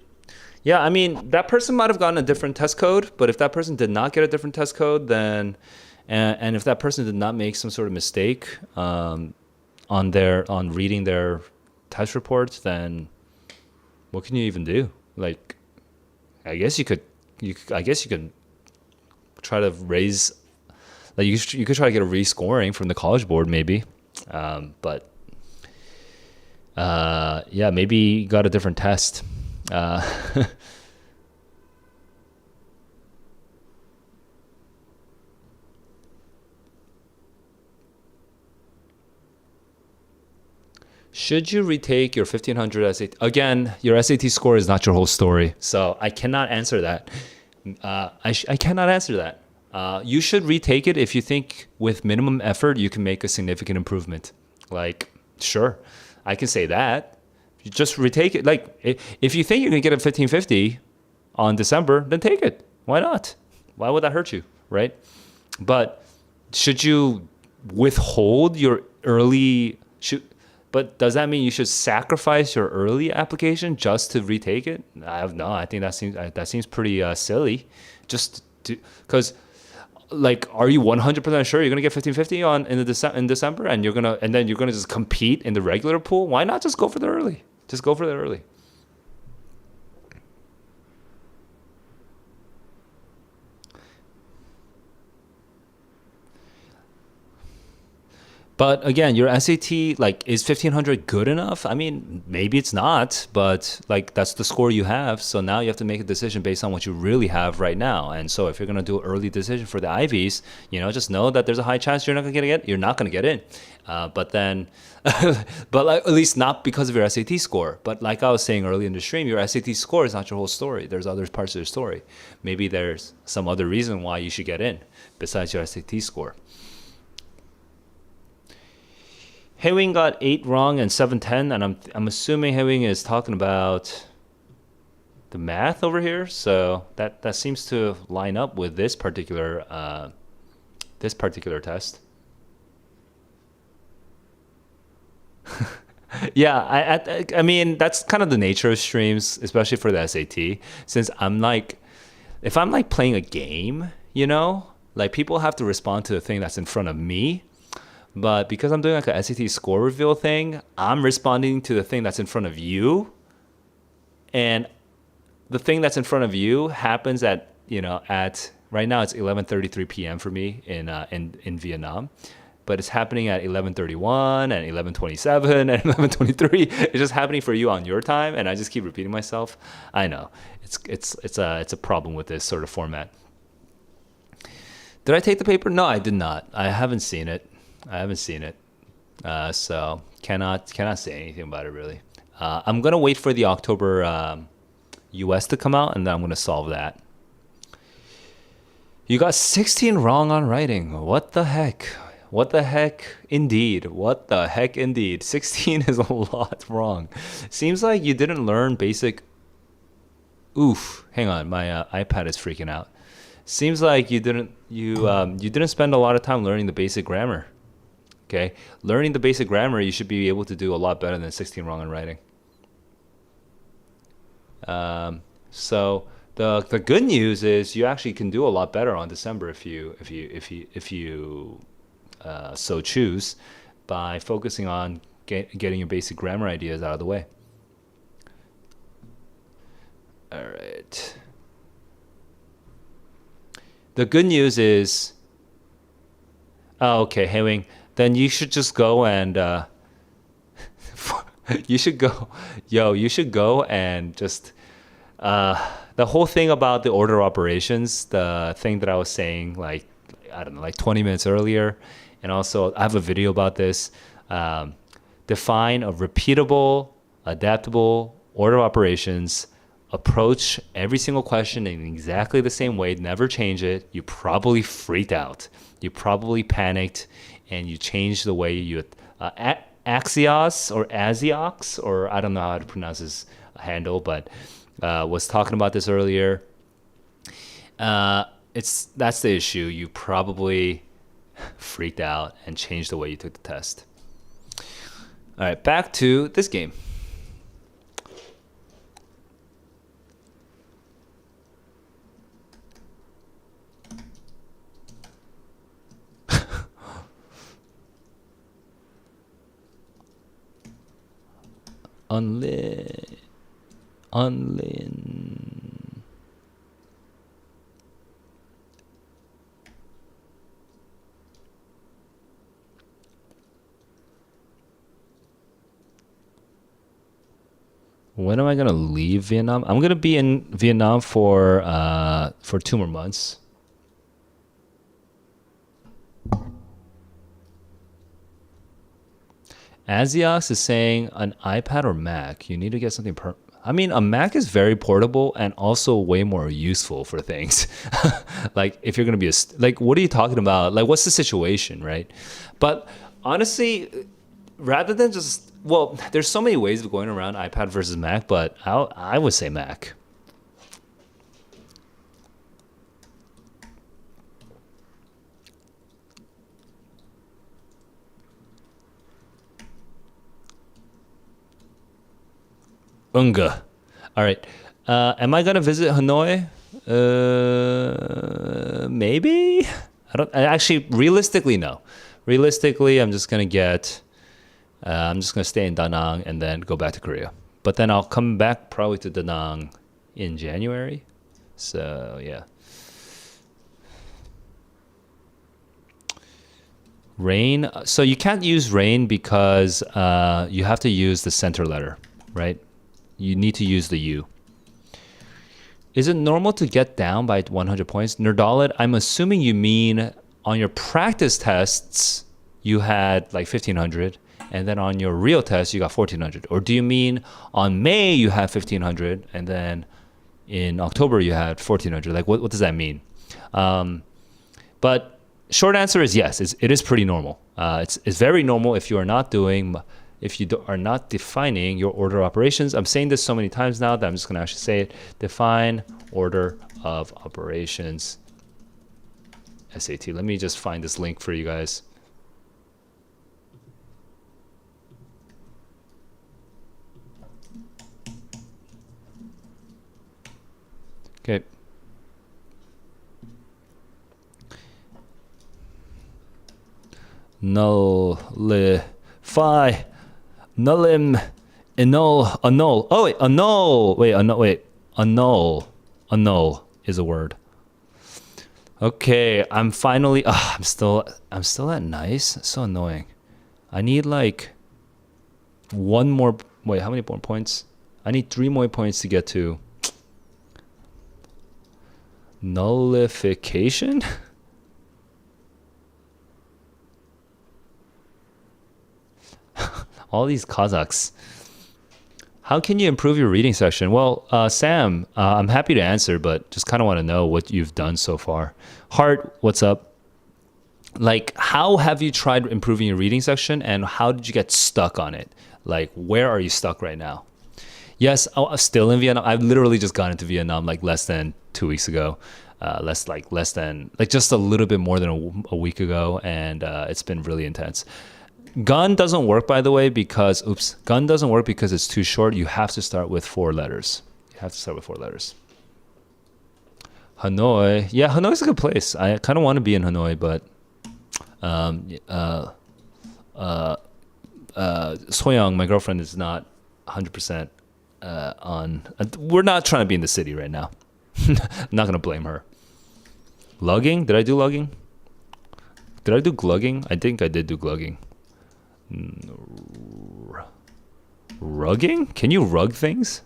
Yeah, I mean, that person might have gotten a different test code, but if that person did not get a different test code, then, and if that person did not make some sort of mistake on reading their test reports, then what can you even do? Like, I guess you could try to raise, like you could try to get a rescoring from the College Board maybe, but. Yeah, maybe you got a different test. Should you retake your 1500 SAT? Again, your SAT score is not your whole story, so I cannot answer that. I cannot answer that. You should retake it if you think with minimum effort you can make a significant improvement. Like, sure. I can say that. You just retake it. Like, if you think you're going to get a 1550 on December, then take it. Why not? Why would that hurt you, right? But should you withhold your early... But does that mean you should sacrifice your early application just to retake it? I think that seems pretty silly. Just because like, are you 100% sure you're gonna get 1550 in December, and then you're gonna just compete in the regular pool? Why not just go for the early? Just go for the early. But again, your SAT, like, is 1500 good enough? I mean, maybe it's not, but like, that's the score you have. So now you have to make a decision based on what you really have right now. And so if you're going to do an early decision for the Ivies, just know that there's a high chance you're not going to get in. But then, but like, at least not because of your SAT score. But like I was saying early in the stream, your SAT score is not your whole story. There's other parts of your story. Maybe there's some other reason why you should get in besides your SAT score. Hewing got 8 wrong and 710, and I'm assuming Hewing is talking about the math over here. So that seems to line up with this particular test. Yeah, I mean, that's kind of the nature of streams, especially for the SAT. Since if I'm like playing a game, like, people have to respond to the thing that's in front of me. But because I'm doing like a SAT score reveal thing, I'm responding to the thing that's in front of you. And the thing that's in front of you happens at right now it's 11:33 p.m. for me in Vietnam. But it's happening at 11:31 and 11:27 and 11:23. It's just happening for you on your time, and I just keep repeating myself. I know. It's a problem with this sort of format. Did I take the paper? No, I did not. I haven't seen it. So cannot say anything about it really. I'm gonna wait for the October US to come out, and then I'm gonna solve that. You got 16 wrong on writing. What the heck? What the heck indeed? 16 is a lot wrong. Seems like you didn't learn basic. Oof, hang on, my iPad is freaking out. Seems like you didn't spend a lot of time learning the basic grammar. Okay, learning the basic grammar, you should be able to do a lot better than 16 wrong in writing. So the good news is you actually can do a lot better on December if you so choose, by focusing on getting your basic grammar ideas out of the way. All right. The good news is, okay, Hewing, then you should just go and you should go and just the whole thing about the order of operations, the thing that I was saying, like, I don't know, like 20 minutes earlier, and also I have a video about this. Define a repeatable, adaptable order of operations. Approach every single question in exactly the same way. Never change it. You probably freaked out. You probably panicked, and you changed the way you Axios or Aziox, or I don't know how to pronounce his handle, but was talking about this earlier. That's the issue. You probably freaked out and changed the way you took the test. All right, back to this game. Unlin. When am I gonna leave Vietnam? I'm gonna be in Vietnam for 2 more months. Aziox is saying an iPad or Mac. You need to get something I mean, a Mac is very portable and also way more useful for things. Like, if you're going to be like, what are you talking about? Like, what's the situation, right? But honestly, rather than just, well, there's so many ways of going around iPad versus Mac, but I would say Mac. Unga. All right. Am I gonna visit Hanoi? Maybe. Actually, realistically, no. Realistically, I'm just gonna stay in Da Nang and then go back to Korea. But then I'll come back probably to Da Nang in January. So yeah. Rain. So you can't use rain because you have to use the center letter, right? You need to use the U. Is it normal to get down by 100 points? Nerdalit, I'm assuming you mean on your practice tests, you had like 1,500, and then on your real test, you got 1,400. Or do you mean on May, you had 1,500, and then in October, you had 1,400? Like, what does that mean? But short answer is yes, it is pretty normal. It's very normal if you are not defining your order of operations. I'm saying this so many times now that I'm just going to actually say it. Define order of operations SAT. Let me just find this link for you guys. Okay. Nullify, nullim, annul. Oh wait, annul. Annul is a word. Okay, I'm finally. I'm still at nice. So annoying. I need like one more. Wait, how many more points? I need 3 more points to get to nullification. All these Kazakhs. How can you improve your reading section? Well, Sam, I'm happy to answer, but just kind of want to know what you've done so far. Hart, what's up? Like, how have you tried improving your reading section, and how did you get stuck on it? Like, where are you stuck right now? Yes, I'm still in Vietnam. I've literally just gone into Vietnam like less than 2 weeks ago. Less than just a little bit more than a week ago, and it's been really intense. Gun doesn't work, by the way, because gun doesn't work because it's too short. You have to start with 4 letters. Hanoi, yeah, Hanoi's a good place. I kind of want to be in Hanoi, but Soyoung, my girlfriend, is not 100% on. We're not trying to be in the city right now. I'm not gonna blame her. Lugging? Did I do lugging? Did I do glugging? I think I did do glugging. Rugging? Can you rug things?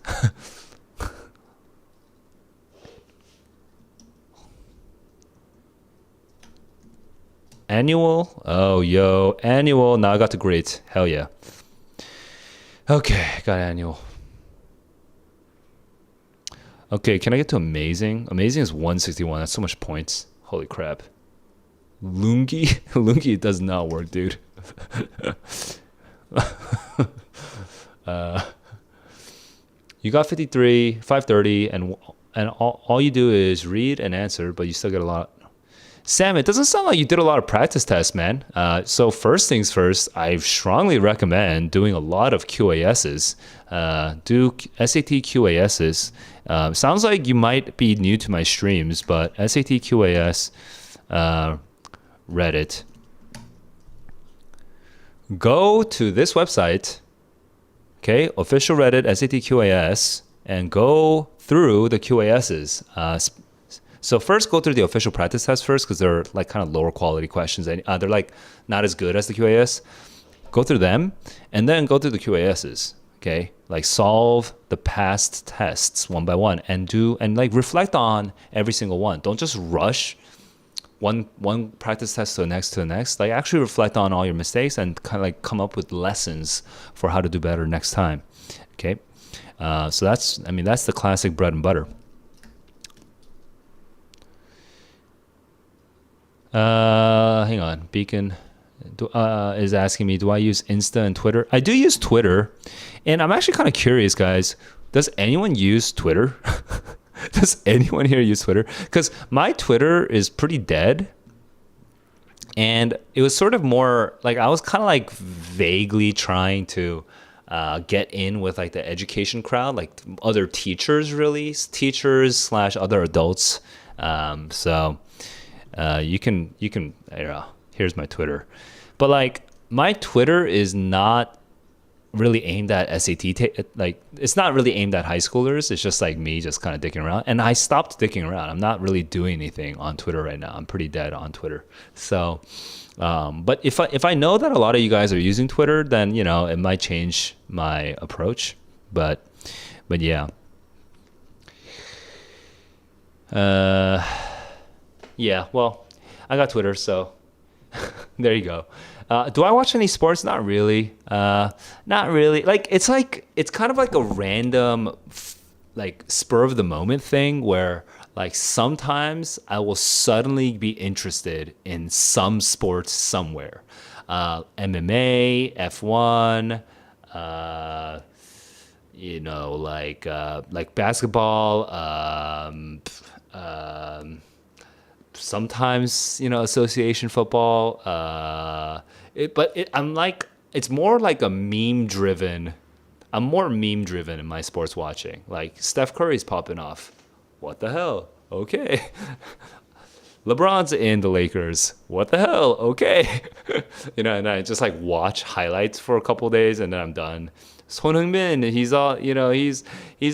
Annual? Oh, yo, annual. Now I got the great. Hell yeah. Okay, got annual. Okay, can I get to amazing? Amazing is 161. That's so much points. Holy crap. Lungi? Lungi does not work, dude. You got 53, 530, and all you do is read and answer, but you still get a lot. Sam, it doesn't sound like you did a lot of practice tests, man. So first things first, I strongly recommend doing a lot of QASs. Do SAT QASs. Sounds like you might be new to my streams, but SAT QAS, Reddit. Go to this website, okay, official Reddit SAT QAS, and go through the QASs. So first, go through the official practice tests first, because they're like kind of lower quality questions. And they're like not as good as the QAS. Go through them, and then go through the QASs. Okay, like solve the past tests one by one, and like reflect on every single one. Don't just rush one practice test to the next. Like actually reflect on all your mistakes and kind of like come up with lessons for how to do better next time. Okay, so that's the classic bread and butter. Hang on, Beacon is asking me, do I use Insta and Twitter? I do use Twitter, and I'm actually kind of curious, guys. Does anyone use Twitter? Does anyone here use Twitter? Because my Twitter is pretty dead. And it was sort of more like I was kind of like vaguely trying to get in with like the education crowd, like other teachers / other adults. So You can here's my Twitter, but like my Twitter is not really aimed at like it's not really aimed at high schoolers. It's just like me just kind of dicking around, and I stopped dicking around. I'm not really doing anything on Twitter right now. I'm pretty dead on Twitter. So but if I know that a lot of you guys are using Twitter, then it might change my approach. But yeah. Yeah, well, I got Twitter, so there you go. Do I watch any sports? Not really. Not really. Like it's kind of like a random, like spur of the moment thing where like sometimes I will suddenly be interested in some sports somewhere. MMA, F1, like basketball, sometimes association football. I'm like it's more like a meme driven. I'm more meme driven in my sports watching. Like Steph Curry's popping off. What the hell? Okay. LeBron's in the Lakers. What the hell? Okay. And I just like watch highlights for a couple days and then I'm done. Son Heung-min, he's all, he's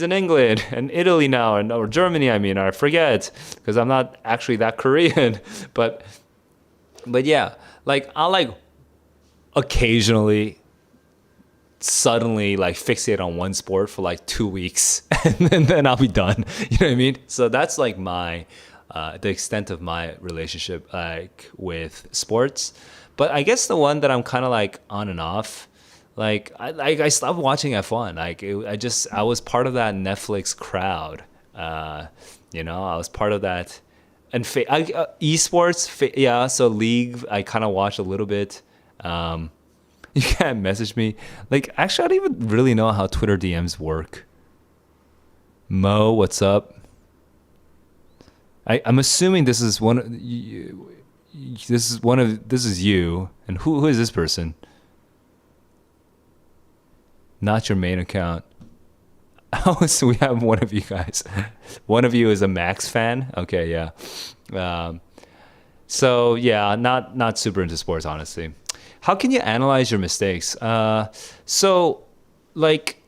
in England and Italy now, or Germany, I mean, I forget, because I'm not actually that Korean. But yeah, like I'll like occasionally suddenly like fixate on one sport for like 2 weeks and then I'll be done. You know what I mean? So that's like my the extent of my relationship like with sports. But I guess the one that I'm kind of like on and off, like I stopped watching F1. Like I was part of that Netflix crowd. I was part of that. And esports, yeah. So League, I kind of watched a little bit. You can't message me. Like, actually, I don't even really know how Twitter DMs work. Mo, what's up? I'm assuming this is you. This is you. And who is this person? Not your main account. Oh, so we have one of you guys. One of you is a Max fan. Okay, yeah. So yeah, not super into sports, honestly. How can you analyze your mistakes? So, like,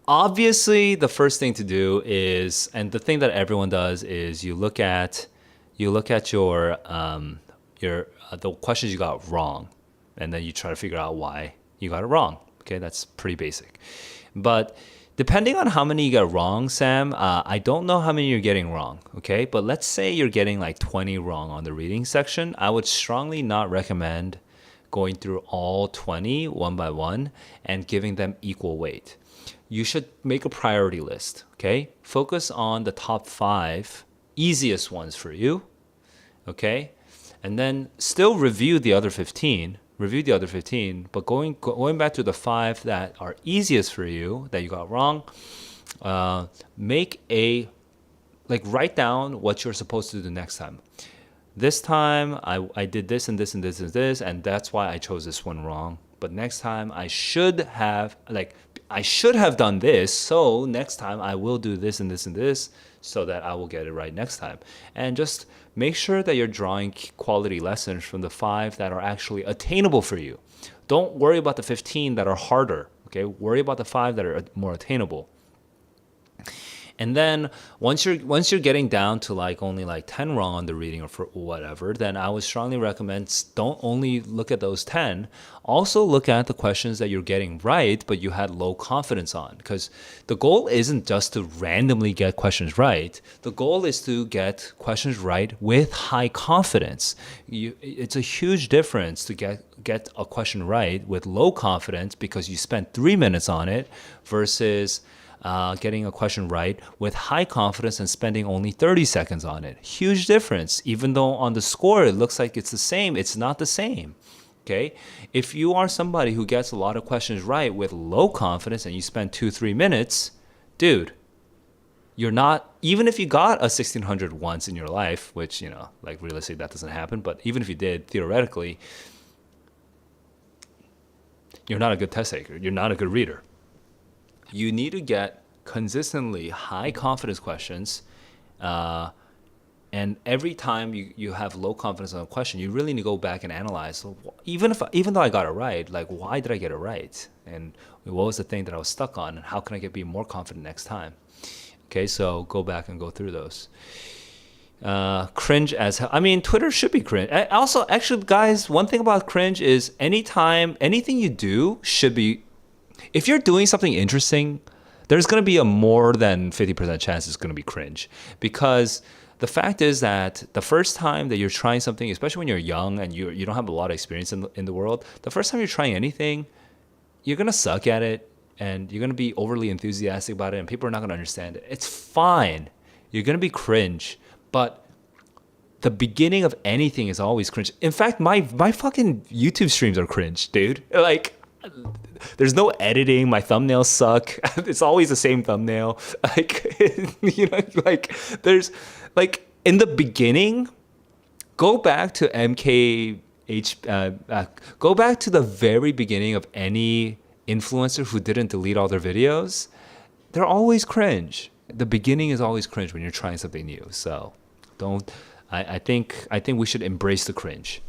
obviously, the first thing to do is, and the thing that everyone does is, you look at your the questions you got wrong, and then you try to figure out why you got it wrong. Okay, that's pretty basic. But depending on how many you got wrong, Sam, I don't know how many you're getting wrong, okay? But let's say you're getting like 20 wrong on the reading section. I would strongly not recommend going through all 20 one by one and giving them equal weight. You should make a priority list, okay? Focus on the top 5 easiest ones for you, okay? And then still review the other 15, but going back to the 5 that are easiest for you that you got wrong, write down what you're supposed to do next time. This time I did this and this and this and this, and that's why I chose this one wrong. But next time I should have done this, so next time I will do this and this and this so that I will get it right next time. And just make sure that you're drawing quality lessons from the 5 that are actually attainable for you. Don't worry about the 15 that are harder, okay? Worry about the 5 that are more attainable. And then once you're getting down to like only like 10 wrong on the reading or for whatever, then I would strongly recommend don't only look at those 10, also look at the questions that you're getting right but you had low confidence on, because the goal isn't just to randomly get questions right. The goal is to get questions right with high confidence. It's a huge difference to get a question right with low confidence because you spent 3 minutes on it versus getting a question right with high confidence and spending only 30 seconds on it. Huge difference. Even though on the score it looks like it's the same, it's not the same. Okay? If you are somebody who gets a lot of questions right with low confidence and you spend 2-3 minutes, dude, you're not, even if you got a 1600 once in your life, which, like realistically that doesn't happen, but even if you did, theoretically, you're not a good test taker. You're not a good reader. You need to get consistently high confidence questions, and And every time you have low confidence on a question, you really need to go back and analyze. So even though I got it right, like why did I get it right? And what was the thing that I was stuck on? And how can I be more confident next time? Okay, so go back and go through those. Cringe as hell. I mean, Twitter should be cringe. Also, actually, guys, one thing about cringe is anything you do should be. If you're doing something interesting, there's going to be a more than 50% chance it's going to be cringe, because the fact is that the first time that you're trying something, especially when you're young and you don't have a lot of experience in the world, the first time you're trying anything, you're going to suck at it and you're going to be overly enthusiastic about it and people are not going to understand it. It's fine. You're going to be cringe, but the beginning of anything is always cringe. In fact, my fucking YouTube streams are cringe, dude. Like, there's no editing. My thumbnails suck. It's always the same thumbnail. Like, like there's like in the beginning, go back to go back to the very beginning of any influencer who didn't delete all their videos. They're always cringe. The beginning is always cringe when you're trying something new. So don't. I think we should embrace the cringe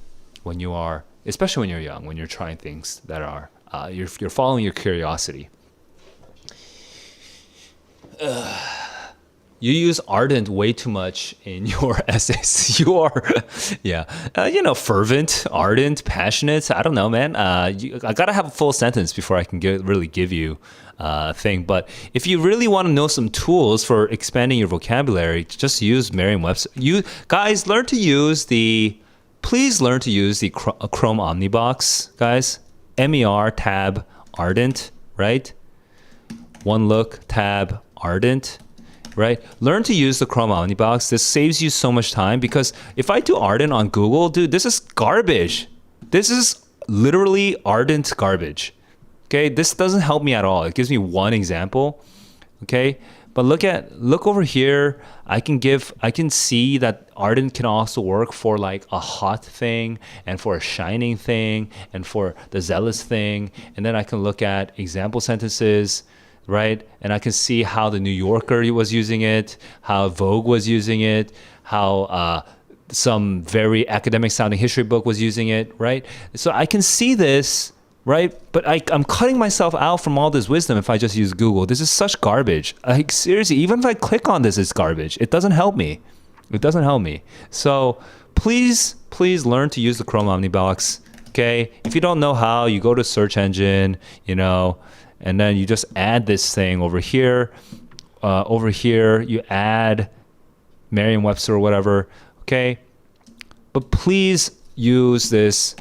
when you are, especially when you're young, when you're trying things that are you're following your curiosity. You use ardent way too much in your essays. You are, yeah, fervent, ardent, passionate. I don't know, man. I gotta have a full sentence before I can really give you a thing. But if you really want to know some tools for expanding your vocabulary, just use Merriam-Webster. You guys please learn to use the Chrome Omnibox, guys. MER tab ardent, right? One look tab ardent. Right? Learn to use the Chrome Omnibox. This saves you so much time, because if I do ardent on Google, dude, this is garbage. This is literally ardent garbage. Okay? This doesn't help me at all. It gives me one example. Okay? But look over here. I can see that ardent can also work for like a hot thing and for a shining thing and for the zealous thing. And then I can look at example sentences, right? And I can see how the New Yorker was using it, how Vogue was using it, how some very academic sounding history book was using it, right? So I can see this, right? But I'm cutting myself out from all this wisdom if I just use Google. This is such garbage. Like, seriously, even if I click on this, it's garbage. It doesn't help me. It doesn't help me. So please learn to use the Chrome Omnibox, okay? If you don't know how, you go to search engine, and then you just add this thing over here. Over here, you add Merriam-Webster or whatever, okay? But please use this.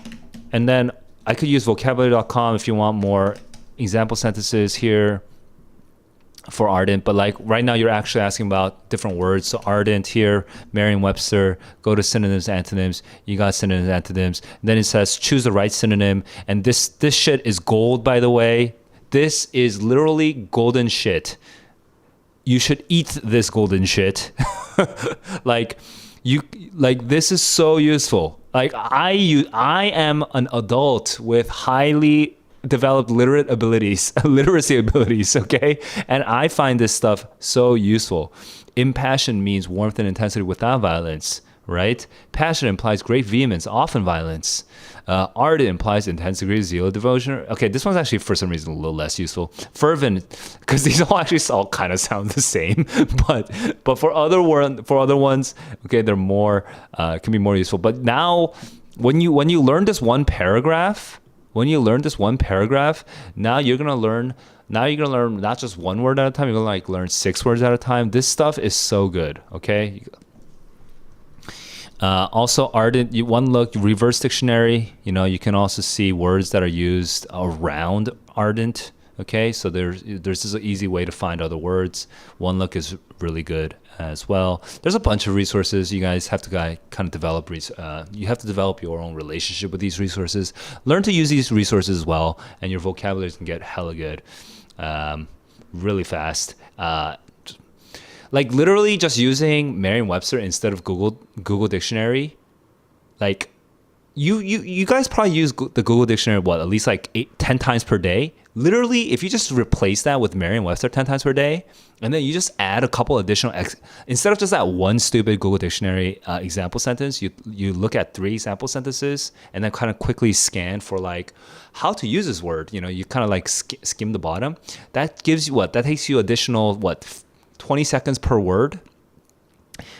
And then I could use vocabulary.com if you want more example sentences here for ardent. But like right now, you're actually asking about different words. So ardent here, Merriam-Webster, go to synonyms, antonyms. You got synonyms, antonyms. And then it says choose the right synonym. And this shit is gold, by the way. This is literally golden shit. You should eat this golden shit. This is so useful. Like I am an adult with highly developed literacy abilities, okay? And I find this stuff so useful. Impassioned means warmth and intensity without violence, right? Passion implies great vehemence, often violence. Ardent implies intense degree of zeal, devotion. Okay, this one's actually for some reason a little less useful. Fervent, because these all kind of sound the same, but for other ones, okay, they're more can be more useful. But now, when you learn this one paragraph, now you're gonna learn not just one word at a time. You're gonna learn 6 words at a time. This stuff is so good. Okay. Also, ardent, one look, reverse dictionary, you can also see words that are used around ardent. Okay, so there's this an easy way to find other words. One look is really good as well. There's a bunch of resources. You guys have to kind of develop. You have to develop your own relationship with these resources. Learn to use these resources as well, and your vocabulary can get hella good, really fast. Like literally just using Merriam-Webster instead of Google Dictionary, like you guys probably use the Google Dictionary what at least like 10 times per day. Literally, if you just replace that with Merriam-Webster 10 times per day, and then you just add a couple additional instead of just that one stupid Google Dictionary example sentence, you look at 3 example sentences and then kind of quickly scan for like how to use this word. You know, you kind of like skim the bottom. That gives you what? That takes you additional 20 seconds per word.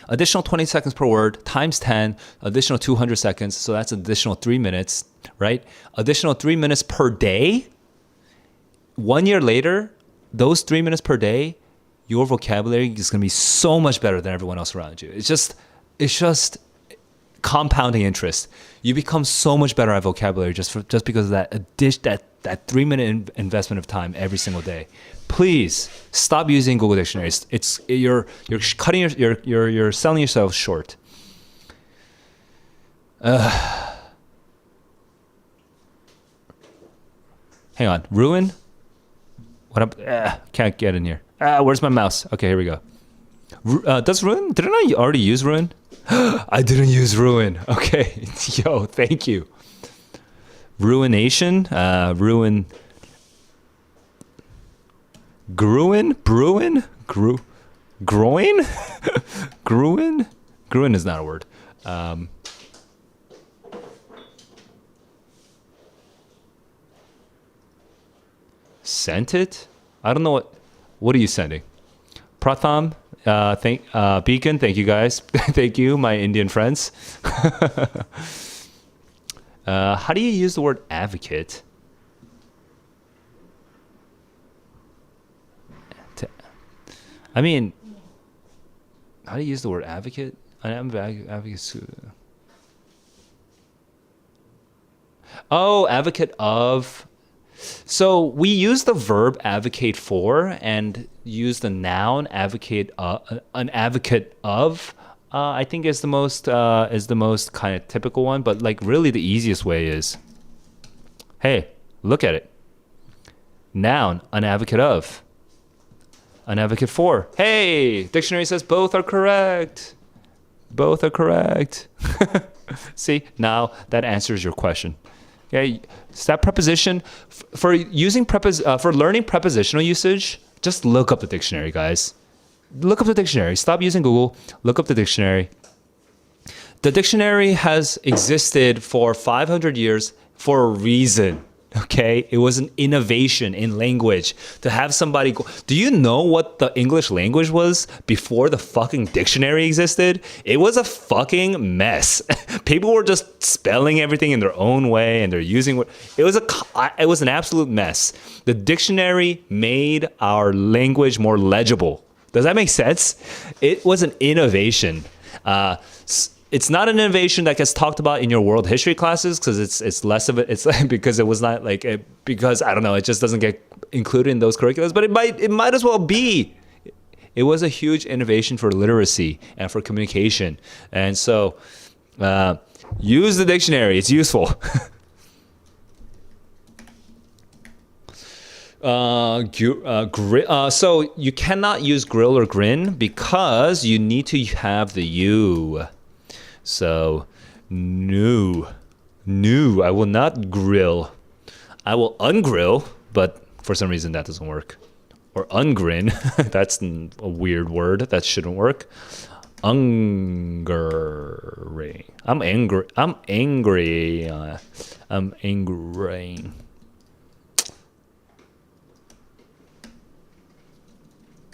Additional 20 seconds per word times 10, additional 200 seconds. So that's additional 3 minutes, right? Additional 3 minutes per day. 1 year later, those 3 minutes per day, your vocabulary is going to be so much better than everyone else around you. It's just compounding interest. You become so much better at vocabulary just because of that 3 minute investment of time every single day. Please stop using Google dictionaries. You're cutting you're selling yourself short. Hang on, ruin. What up? Can't get in here. Where's my mouse? Okay, here we go. Does ruin? Didn't I already use ruin? I didn't use ruin. Okay, yo, thank you. Ruination. Ruin. Gruen? Bruin? Groin? Gruen? Gruen is not a word. Sent it? I don't know what are you sending? Pratham, Beacon, thank you guys. Thank you, my Indian friends. How do you use the word advocate? I mean, how do you use the word advocate? Advocate. Oh, advocate of. So we use the verb advocate for and use the noun advocate. An advocate of. I think is the most kind of typical one. But like really, the easiest way is, hey, look at it. Noun, an advocate of. An advocate for. Hey, dictionary says both are correct. Both are correct. See, now that answers your question. Okay, so that preposition for learning prepositional usage, just look up the dictionary, guys. Look up the dictionary. Stop using Google. Look up the dictionary. The dictionary has existed for 500 years for a reason. Okay, it was an innovation in language to have somebody go. Do you know what the English language was before the fucking dictionary existed? It was a fucking mess. People were just spelling everything in their own way, and they're using it was an absolute mess. The dictionary made our language more legible. Does that make sense? It was an innovation. It's not an innovation that gets talked about in your world history classes because it's less of it. It's like because it was not like because I don't know. It just doesn't get included in those curriculums. But it might as well be. It was a huge innovation for literacy and for communication. And so use the dictionary. It's useful. So you cannot use grill or grin because you need to have the U. So, no, I will not grill. I will ungrill, but for some reason that doesn't work. Or ungrin, that's a weird word. That shouldn't work. Angry. I'm angry. I'm angry.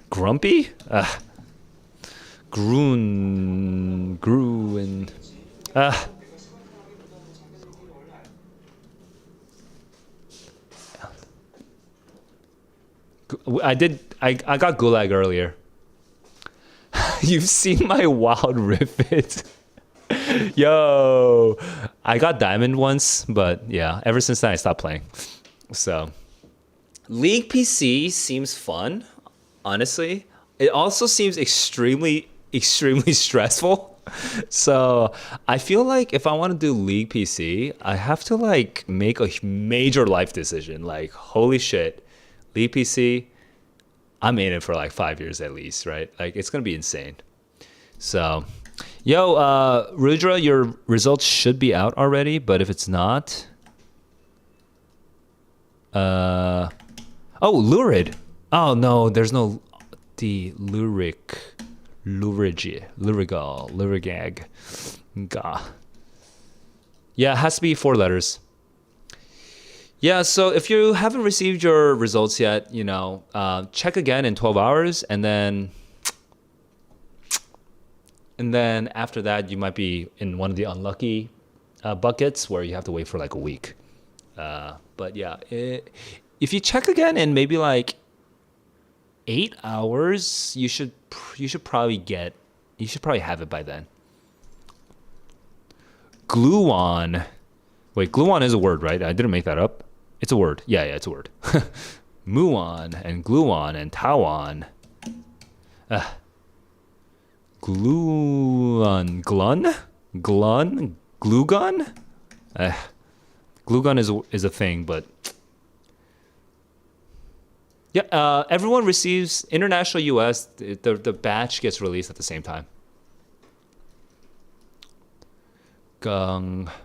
Grumpy? Gruen. I got gulag earlier. You've seen my wild rivet. Yo, I got diamond once, but yeah, ever since then I stopped playing. So, League PC seems fun, honestly. It also seems extremely stressful. So I feel like if I want to do League PC, I have to like make a major life decision. Like, holy shit, League PC, I'm in it for like 5 years at least, right? Like, it's going to be insane. So Yo, Rudra, your results should be out already, but if it's not, uh, oh, lurid. Oh no, there's no the lurigag. Gah. Yeah, it has to be 4 letters. Yeah, so if you haven't received your results yet, check again in 12 hours, and then after that, you might be in one of the unlucky buckets where you have to wait for like a week. But yeah, if you check again in maybe like 8 hours, you should probably have it by then. Gluon. Wait, gluon is a word, right? I didn't make that up. It's a word. Yeah, it's a word. Muon and gluon and tauon. Gluon. Glugon? Glugon is a thing, but yeah, everyone receives international US. The batch gets released at the same time. Lunging.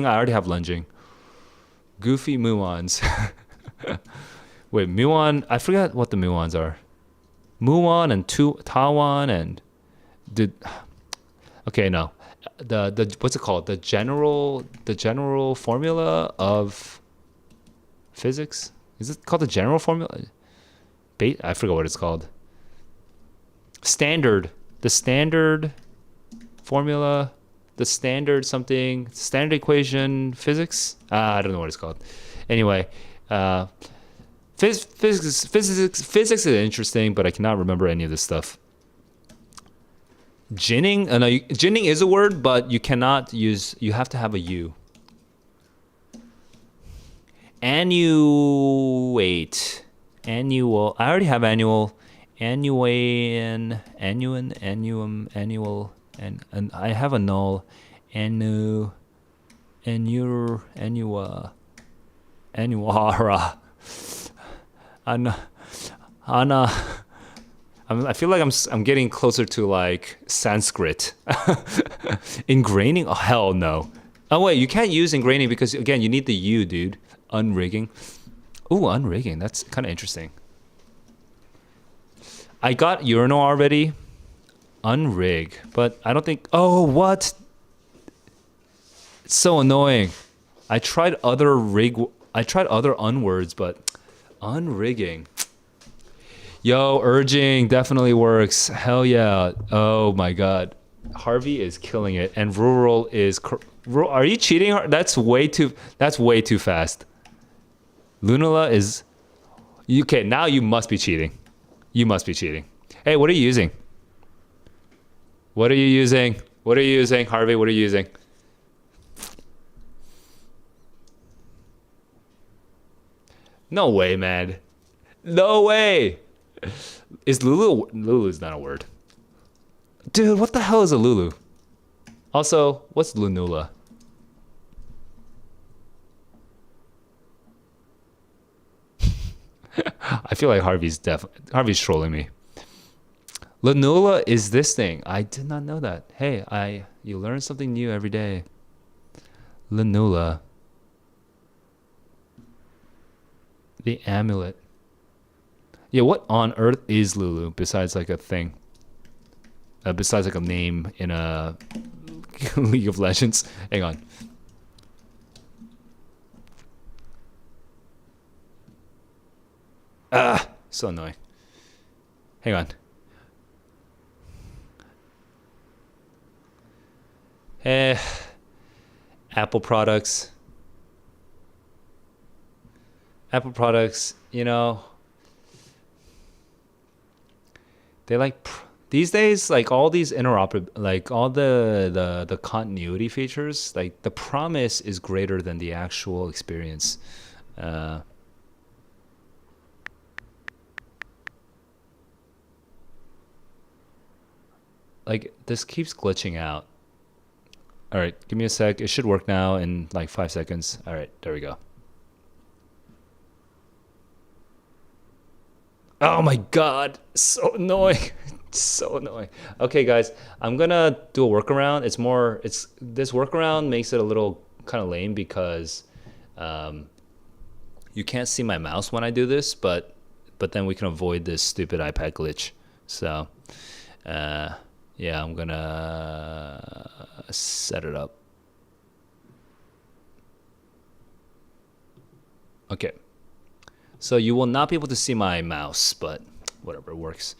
I already have lunging. Goofy muons. Wait, muon. I forgot what the muons are. Muon and Tawan and did. Okay, no. The what's it called? The general formula of physics. Is it called the general formula? I forgot what it's called. The standard formula, the standard something, standard equation, physics. I don't know what it's called. Anyway, physics is interesting, but I cannot remember any of this stuff. Ginning, no, ginning is a word, but you cannot use. You have to have a U. Annuate, annual. I already have annual. Annuum, annual, and I have a null. Annuara. Anna. I feel like I'm getting closer to like Sanskrit. Ingraining? Oh hell no. Oh wait, you can't use ingraining because again you need the U, dude. Unrigging. Ooh, unrigging. That's kind of interesting. I got urinal already. Unrig, but I don't think. Oh, what? It's so annoying. I tried other unwords, but unrigging. Yo, urging definitely works. Hell yeah. Oh my god. Harvey is killing it, and rural is. Are you cheating? That's way too fast. Lunala is. Okay, now you must be cheating. You must be cheating. Hey, what are you using? What are you using? What are you using, Harvey? What are you using? No way, man. No way. Is Lulu? Lulu is not a word. Dude, what the hell is a Lulu? Also, what's Lunula? I feel like Harvey's trolling me. Lanula is this thing. I did not know that. Hey, you learn something new every day. Lanula. The amulet. Yeah, what on earth is Lulu besides like a thing? Besides like a name in a League of Legends. Hang on. So annoying. Hang on. Apple products. Apple products, they like these days, like all these like all the continuity features, like the promise is greater than the actual experience. Like this keeps glitching out. All right, give me a sec. It should work now in like 5 seconds. All right, there we go. Oh my god, so annoying. So annoying. Okay, guys, I'm gonna do a workaround. It's this workaround makes it a little kind of lame because um, you can't see my mouse when I do this, but then we can avoid this stupid iPad glitch. So, uh, yeah, I'm gonna set it up. Okay, so you will not be able to see my mouse, but whatever, it works.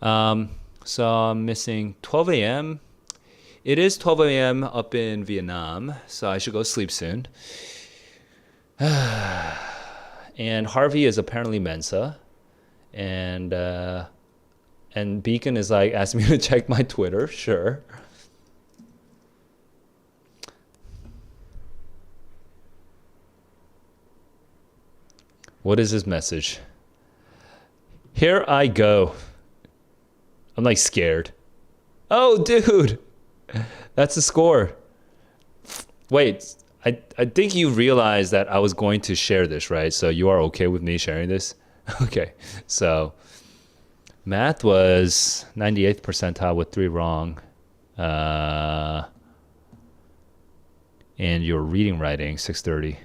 So I'm missing 12 a.m. It is 12 a.m. up in Vietnam, so I should go sleep soon. And Harvey is apparently Mensa, and Beacon is like asking me to check my Twitter. Sure. What is his message? Here I go. I'm like scared. Oh, dude, that's the score. Wait, I think you realized that I was going to share this, right? So you are okay with me sharing this? Okay. So math was 98th percentile with 3 wrong. Uh, and your reading writing 630.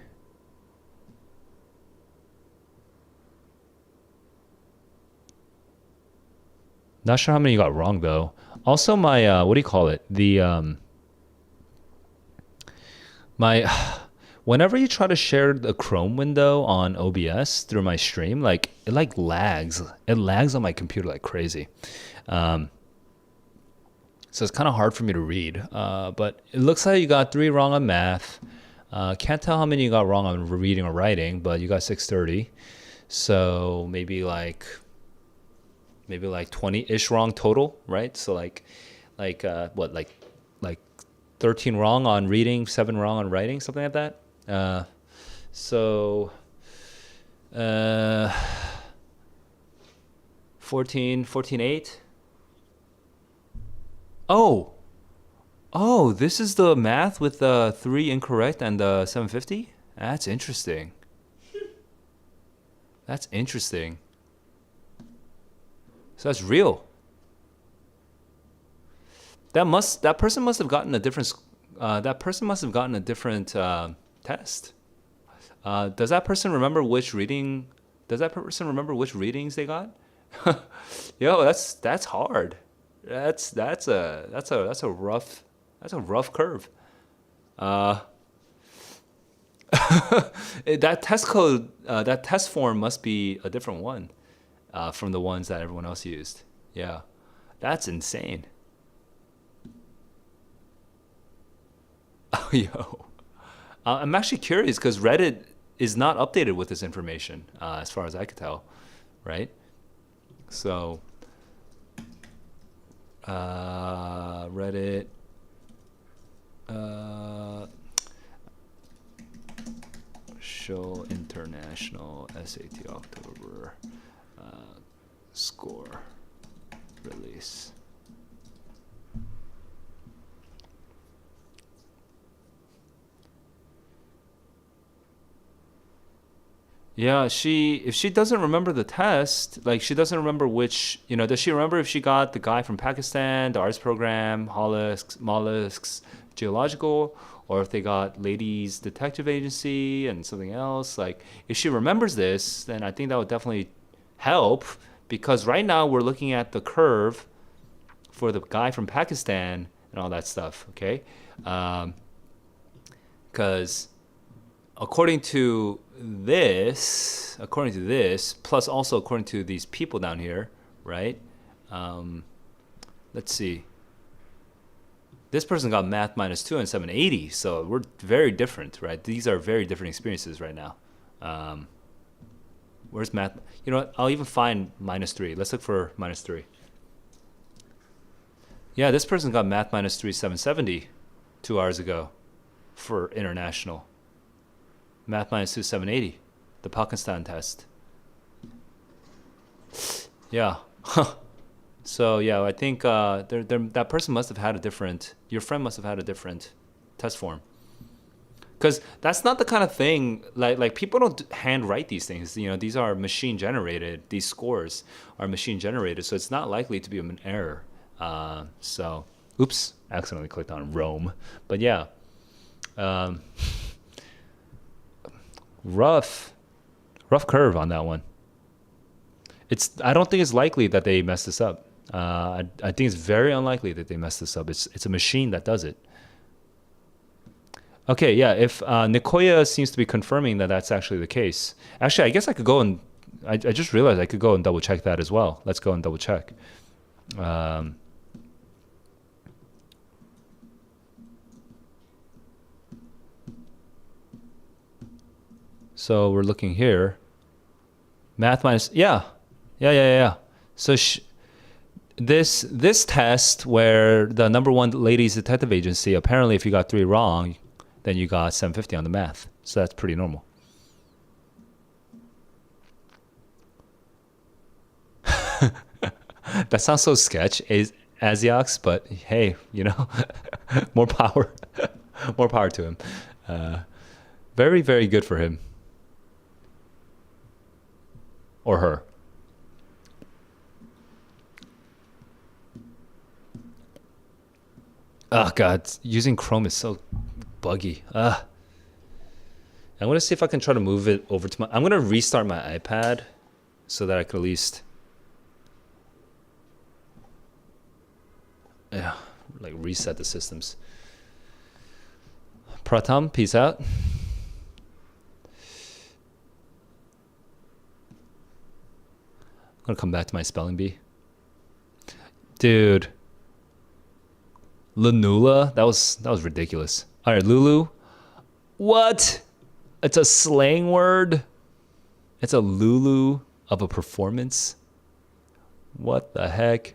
Not sure how many you got wrong though. Also my what do you call it? The my whenever you try to share the Chrome window on OBS through my stream, like it like lags. It lags on my computer like crazy. Um, so it's kind of hard for me to read. But it looks like you got 3 wrong on math. Can't tell how many you got wrong on reading or writing, but you got 630. So maybe like 20-ish wrong total, right? So what like 13 wrong on reading, 7 wrong on writing, something like that. So uh 14 8. Oh, this is the math with the 3 incorrect and the 750. That's interesting. That's interesting. So that's real. That person must have gotten a different test. Does that person remember which reading? Does that person remember which readings they got? Yo, that's hard. That's a rough curve. Uh, that test form must be a different one from the ones that everyone else used. Yeah, that's insane. Yo, I'm actually curious because Reddit is not updated with this information, as far as I could tell, right? So, Reddit, uh, show international SAT October score release. Yeah, if she doesn't remember the test, like she doesn't remember which, does she remember if she got the guy from Pakistan, the arts program, mollusks, geological, or if they got ladies detective agency and something else? Like, if she remembers this, then I think that would definitely help because right now we're looking at the curve for the guy from Pakistan and all that stuff, okay? Because according to this, plus also according to these people down here, right? Um, let's see. This person got math -2 and 780, so we're very different, right? These are very different experiences right now. Um, where's math? You know what? I'll even find -3. Let's look for -3. Yeah, this person got math -3 770 2 hours ago for international. Math -2 780, the Pakistan test. Yeah. So yeah, I think that person must have had a different. Your friend must have had a different test form. Because that's not the kind of thing like people don't hand write these things. You know, these are machine generated. These scores are machine generated, so it's not likely to be an error. So, oops, accidentally clicked on Rome. But yeah, um, rough curve on that one. I don't think it's likely that they messed this up. I think it's very unlikely that they messed this up. It's a machine that does it. Okay, yeah. If Nicoya seems to be confirming that that's actually the case. Actually, I guess I could go and I just realized I could go and double check that as well. Let's go and double check. Um, so we're looking here. Math minus, yeah. So this test where the number one ladies detective agency, apparently if you got 3 wrong, then you got 750 on the math. So that's pretty normal. That sounds so sketch, Asiax, but hey, you know, more power, more power to him. Very, very good for him or her. Oh God, using Chrome is so buggy. I'm gonna see if I can try to move it over to I'm gonna restart my iPad so that I can at least, yeah, like reset the systems. Pratam, peace out. I'm gonna come back to my spelling bee. Dude. Lanula? That was ridiculous. All right, Lulu. What? It's a slang word? It's a Lulu of a performance? What the heck?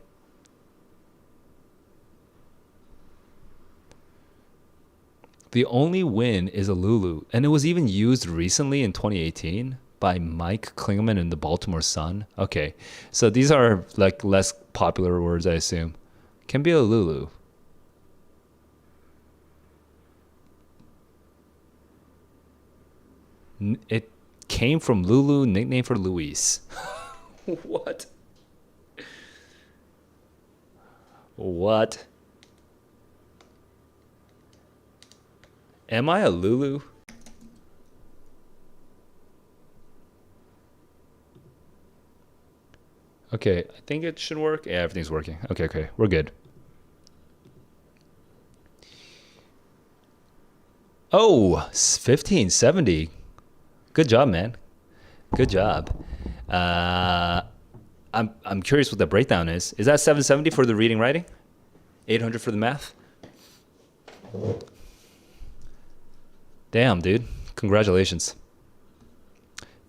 The only win is a Lulu, and it was even used recently in 2018 by Mike Klingelman in the Baltimore Sun. Okay, so these are like less popular words, I assume. Can be a Lulu. It came from Lulu, nickname for Luis. What? What? Am I a Lulu? Okay, I think it should work. Yeah, everything's working. Okay, we're good. Oh, 1570. Good job, man. Good job. I'm curious what the breakdown is. Is that 770 for the reading writing? 800 for the math? Damn, dude. Congratulations.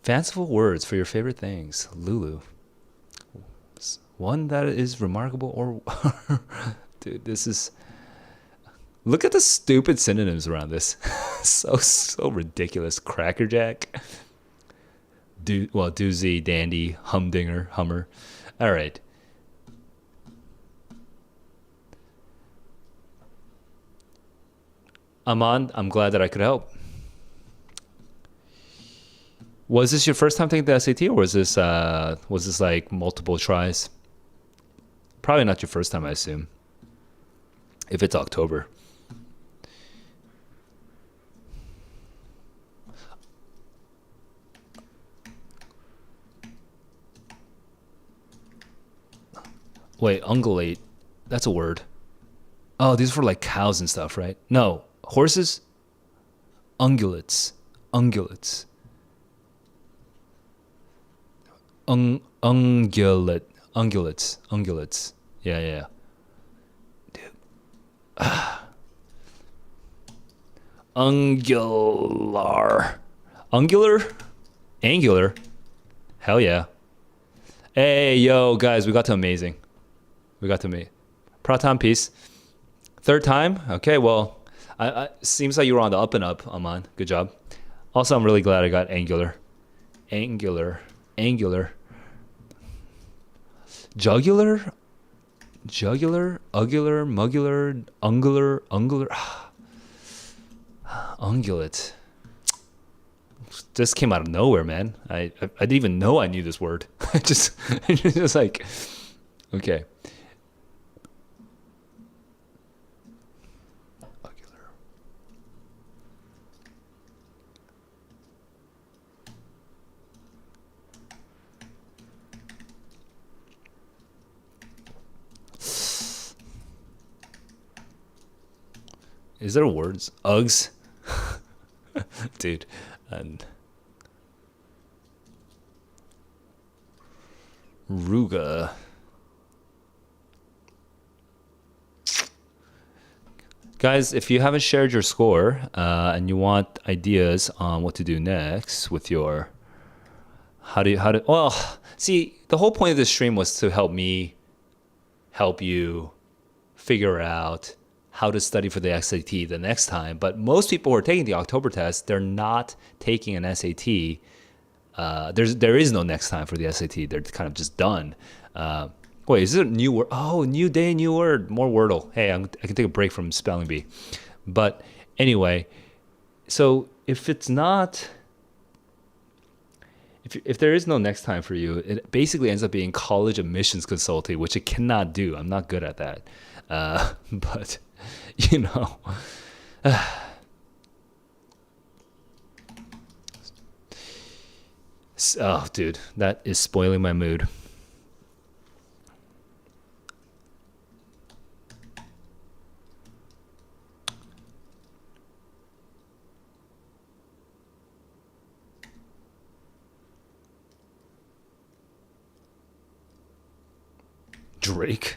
Fanciful words for your favorite things. Lulu. One that is remarkable or dude, this is look at the stupid synonyms around this. so ridiculous. Crackerjack. Doozy, dandy, humdinger, hummer. All right. Aman, I'm glad that I could help. Was this your first time taking the SAT, or was this like multiple tries? Probably not your first time, I assume. If it's October. Wait, ungulate. That's a word. Oh, these are for like cows and stuff, right? No, horses. Ungulates. Ungulates. Yeah. Dude. Angular. Hell yeah. Hey, yo, guys, we got to amazing. Pratam, peace. Third time? Okay, well, seems like you were on the up and up, Aman. Good job. Also, I'm really glad I got angular. Jugular, ugular, mugular, ungular. Ungulate. This came out of nowhere, man. I didn't even know I knew this word. I just it's just like okay. Ungulator. Is there words? Uggs? Dude. And Ruga. Guys, if you haven't shared your score and you want ideas on what to do next with your well, see, the whole point of this stream was to help me help you figure out how to study for the SAT the next time. But most people who are taking the October test, they're not taking an SAT. There is no next time for the SAT. They're kind of just done. Wait, is it a new word? Oh, new day, new word. More Wordle. Hey, I can take a break from spelling bee. But anyway, so if it's not, if there is no next time for you, it basically ends up being college admissions consulting, which it cannot do. I'm not good at that. But you know. Oh, dude, that is spoiling my mood. Drake.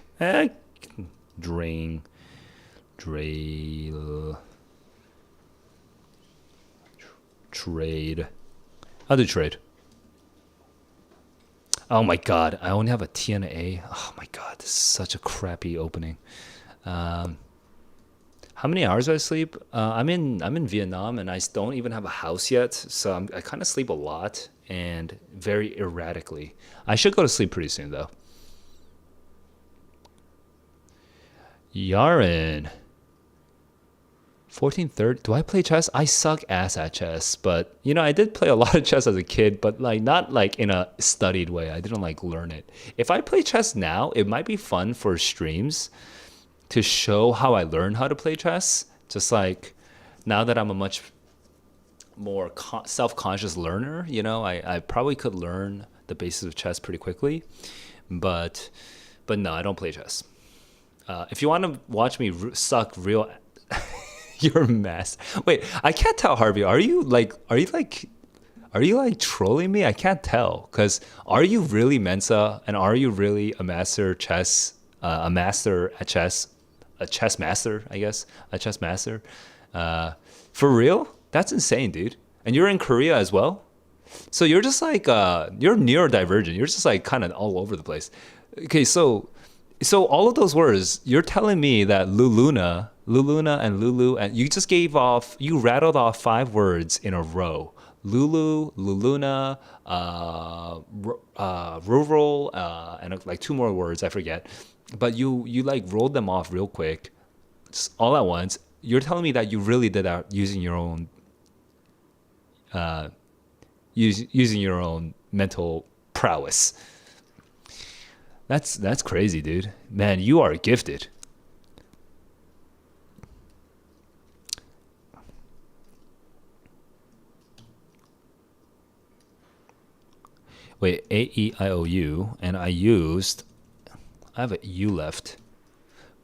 Drain. Drail. Trade. I'll do trade. Oh my god, I only have a T and an A. Oh my god, this is such a crappy opening. How many hours do I sleep? I'm in Vietnam and I don't even have a house yet, so I kind of sleep a lot and very erratically. I should go to sleep pretty soon though. Yaren. 1430. Do I play chess? I suck ass at chess, but you know, I did play a lot of chess as a kid, but like not like in a studied way. I didn't like learn it. If I play chess now, it might be fun for streams to show how I learn how to play chess. Just like now that I'm a much more self-conscious learner, you know, I probably could learn the basics of chess pretty quickly, but no, I don't play chess. If you want to watch me suck real, you're a mess. Wait, I can't tell, Harvey. Are you like trolling me? I can't tell. Cause are you really Mensa and are you really a master chess, a master at chess, a chess master, I guess, a chess master? For real? That's insane, dude. And you're in Korea as well. So you're just like you're neurodivergent. You're just like kind of all over the place. Okay, so all of those words, you're telling me that Luluna, and Lulu, and you rattled off 5 words in a row. Lulu, Luluna, rural, and like 2 more words, I forget. But you like rolled them off real quick, all at once. You're telling me that you really did that using your own, using your own mental prowess. That's crazy, dude. Man, you are gifted. Wait, A-E-I-O-U, and I have a U left.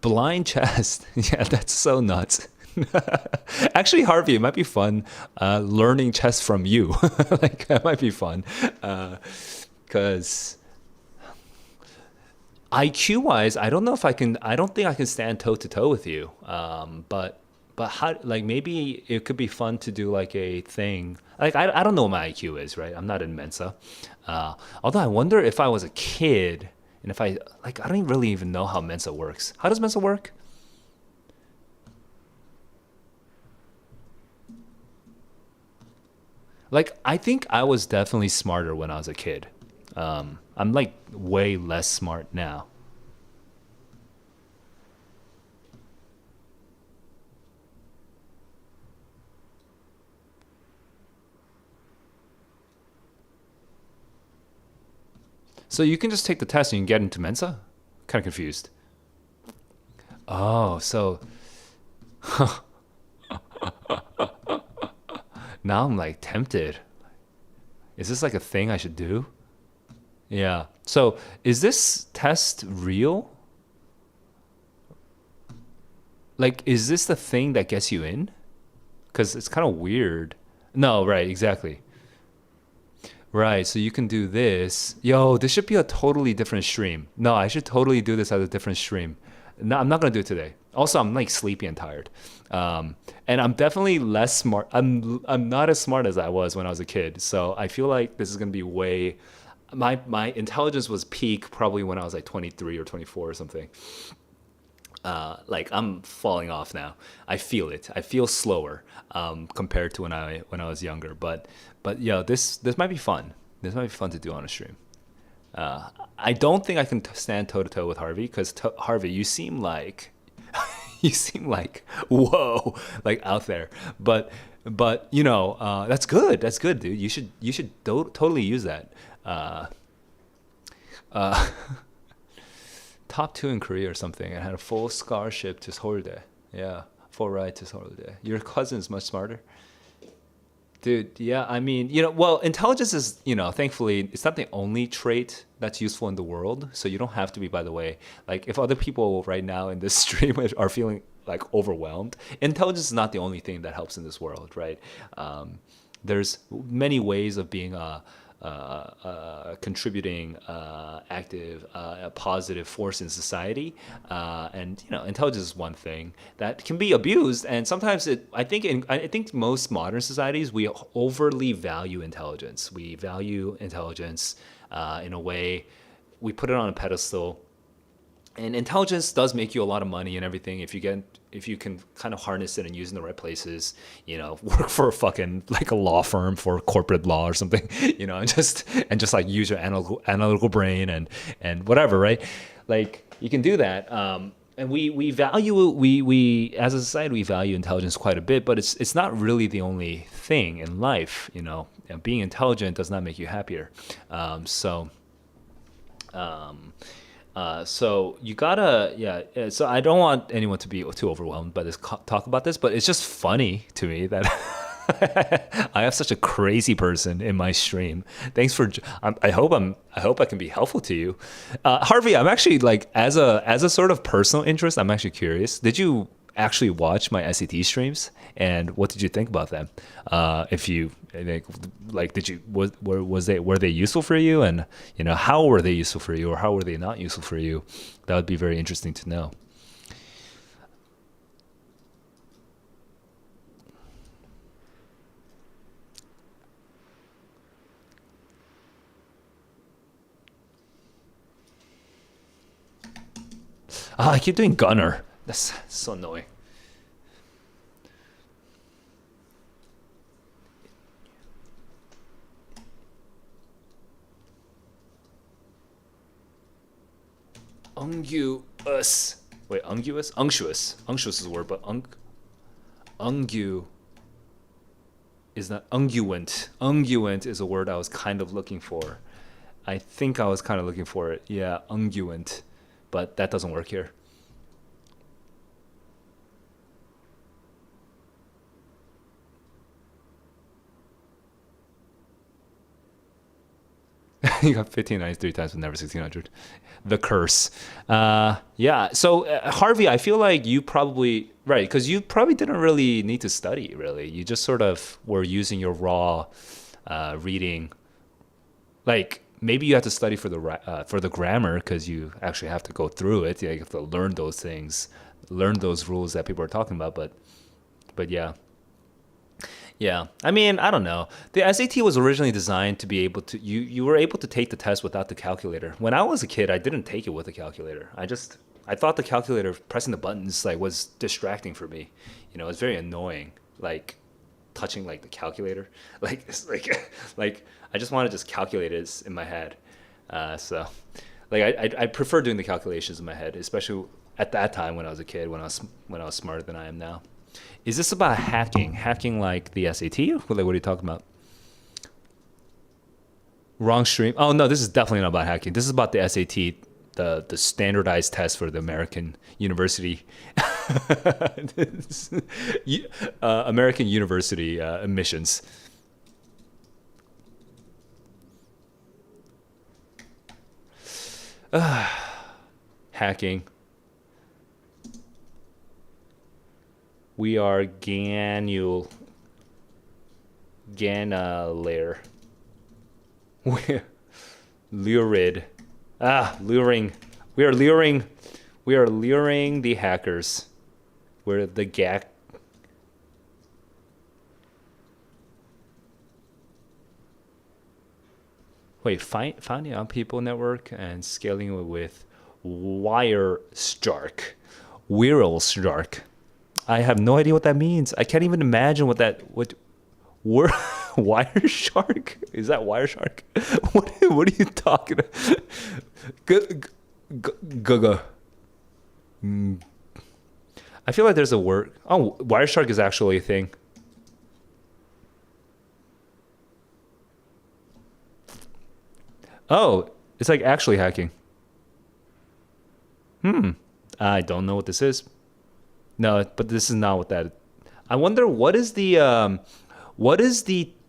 Blind chest. Yeah, that's so nuts. Actually, Harvey, it might be fun learning chess from you. Like, that might be fun. Because IQ wise, I don't think I can stand toe to toe with you. But how, like, maybe it could be fun to do like a thing. Like, I don't know what my IQ is, right? I'm not in Mensa. Although I wonder if I was a kid and if I don't really even know how Mensa works. How does Mensa work? Like, I think I was definitely smarter when I was a kid. I'm like way less smart now. So you can just take the test and you can get into Mensa? Kind of confused. Oh, so now I'm like tempted. Is this like a thing I should do? Yeah. So is this test real? Like, is this the thing that gets you in? Because it's kind of weird. No, right, exactly. Right, so you can do this. Yo, this should be a totally different stream. No, I should totally do this as a different stream. No, I'm not gonna do it today. Also, I'm like sleepy and tired, and I'm definitely less smart. I'm not as smart as I was when I was a kid. So I feel like this is gonna be way. My intelligence was peak probably when I was like 23 or 24 or something. Like I'm falling off now. I feel it. I feel slower compared to when I was younger. But yeah, this might be fun. This might be fun to do on a stream. I don't think I can stand toe to toe with Harvey because Harvey, you seem like you seem like whoa, like out there. But you know that's good. That's good, dude. You should totally use that. Uh, top two in Korea or something and had a full scholarship to Seoulde. Yeah, full ride to Seoulde. Your cousin's much smarter. Dude, yeah, I mean, well, intelligence is, thankfully, it's not the only trait that's useful in the world. So you don't have to be, by the way, like if other people right now in this stream are feeling like overwhelmed, intelligence is not the only thing that helps in this world, right? There's many ways of being contributing, active, a positive force in society, and intelligence is one thing that can be abused, and sometimes I think most modern societies we overly value intelligence. We value intelligence in a way, we put it on a pedestal. And intelligence does make you a lot of money and everything if you can kind of harness it and use it in the right places. Work for a fucking like a law firm for corporate law or something. And just like use your analytical brain and whatever, right? Like you can do that. And we value we as a society we value intelligence quite a bit, but it's not really the only thing in life. And being intelligent does not make you happier. So you gotta, yeah. So I don't want anyone to be too overwhelmed by this talk about this, but it's just funny to me that I have such a crazy person in my stream. Thanks for. I hope I can be helpful to you, Harvey. I'm actually like as a sort of personal interest. I'm actually curious. Did you actually watch my SAT streams, and what did you think about them? If you like, did you were they useful for you, and how were they useful for you, or how were they not useful for you? That would be very interesting to know. I keep doing gunner. That's so annoying. Unguous. Wait, unguous? Unctuous. Unctuous is a word, but ungu is not unguent. Unguent is a word I was kind of looking for. I think I was kind of looking for it. Yeah, unguent. But that doesn't work here. You got 1593 times, but never 1600. The curse. Yeah. So Harvey, I feel like you probably right because you probably didn't really need to study. Really, you just sort of were using your raw reading. Like maybe you have to study for the grammar because you actually have to go through it. You have to learn those things, learn those rules that people are talking about. But yeah. Yeah, I mean, I don't know. The SAT was originally designed to be able to you were able to take the test without the calculator. When I was a kid, I didn't take it with a calculator. I thought the calculator pressing the buttons like was distracting for me. It's very annoying. Like touching like the calculator. Like it's like I just want to just calculate it in my head. So like I prefer doing the calculations in my head, especially at that time when I was a kid, when I was smarter than I am now. Is this about hacking? Hacking like the SAT? Like what are you talking about? Wrong stream. Oh no, this is definitely not about hacking. This is about the SAT, the standardized test for the American university, American university admissions. Hacking. We are Ganulair. We're lurid. Luring. We are luring. We are luring the hackers. We're the gack. Wait, finding out people network and scaling it with Wireshark. Wireshark. I have no idea what that means. I can't even imagine what Wireshark? Is that Wireshark? What are you talking about? Gaga. I feel like there's a word. Oh, Wireshark is actually a thing. Oh, it's like actually hacking. I don't know what this is. No, but this is not what that. I wonder what is the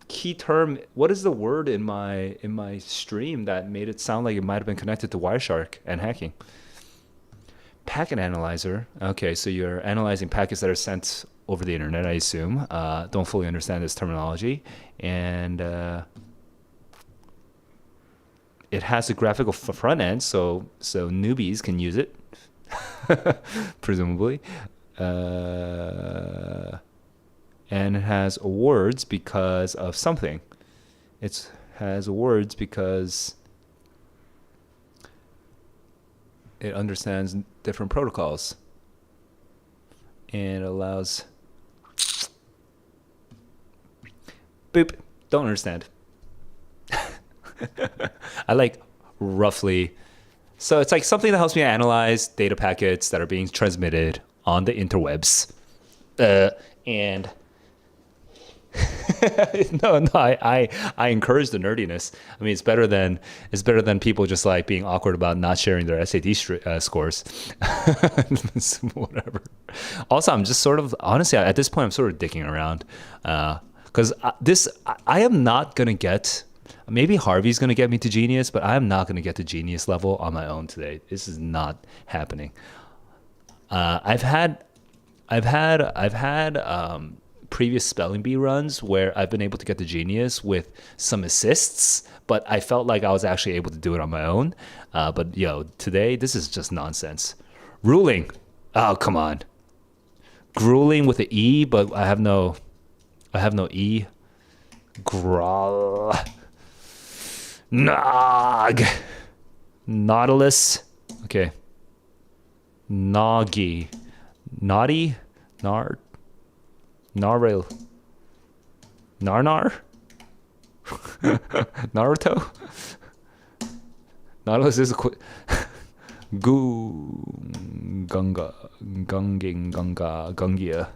key term? What is the word in my stream that made it sound like it might have been connected to Wireshark and hacking? Packet analyzer. Okay, so you're analyzing packets that are sent over the internet, I assume. Don't fully understand this terminology, and it has a graphical front end, so newbies can use it, presumably. And it has awards because of something. It has awards because it understands different protocols and allows. Boop. Don't understand. I like roughly. So it's like something that helps me analyze data packets that are being transmitted on the interwebs. And no, I encourage the nerdiness. I mean, it's better than people just like being awkward about not sharing their SAT scores. Whatever. Also, I'm just sort of honestly at this point I'm sort of dicking around because I am not gonna get. Maybe Harvey's gonna get me to genius, but I'm not gonna get to genius level on my own today. This is not happening. I've had previous spelling bee runs where I've been able to get to genius with some assists, but I felt like I was actually able to do it on my own. But today this is just nonsense. Ruling. Oh, come on. Grueling with an E, but I have no E. Grawl. Nog. Nautilus. Okay. Noggy. Naughty. Nard. Naril. Narnar? Naruto? Nautilus is a Gunga. Gunging. Gunga. Gungia.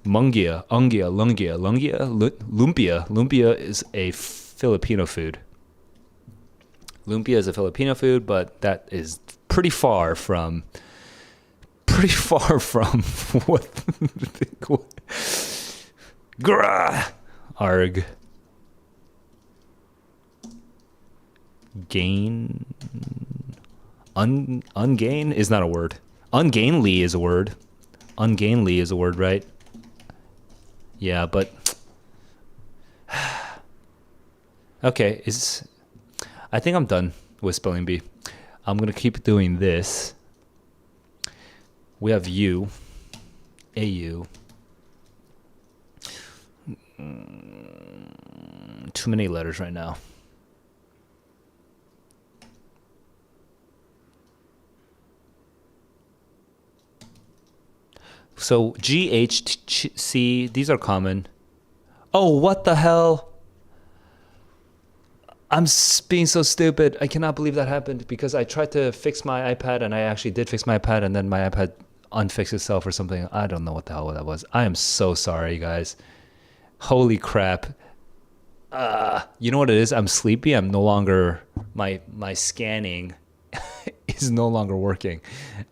Mungia. Ungia. Lungia. Lumpia. Lumpia is a Filipino food. Lumpia is a Filipino food, but that is pretty far from what Grah! Arg. Gain. Ungain is not a word. Ungainly is a word. Ungainly is a word, right? Yeah, but okay, I think I'm done with spelling bee. I'm gonna keep doing this. We have U, AU. Too many letters right now. So GHC, these are common. Oh, what the hell? I'm being so stupid. I cannot believe that happened because I tried to fix my iPad and I actually did fix my iPad and then my iPad unfixed itself or something. I don't know what the hell that was. I am so sorry, guys. Holy crap. You know what it is? I'm sleepy. I'm no longer my scanning is no longer working.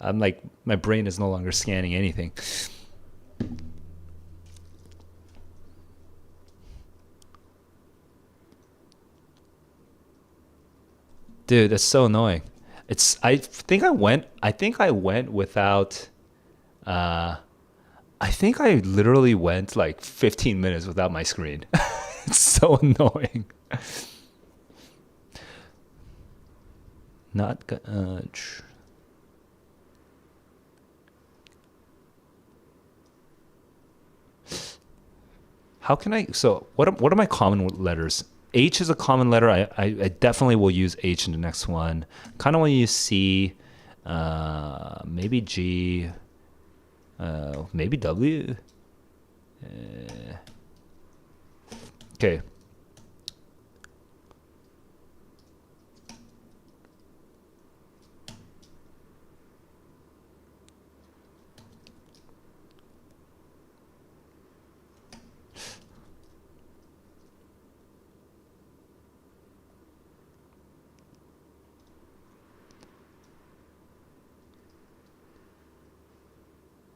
I'm like my brain is no longer scanning anything. Dude, that's so annoying. It's I think I went without uh I think I literally went like 15 minutes without my screen. It's so annoying. Not how can I so what are my common letters? H is a common letter. I definitely will use H in the next one. Kind of want to use C, maybe G, maybe W. Okay.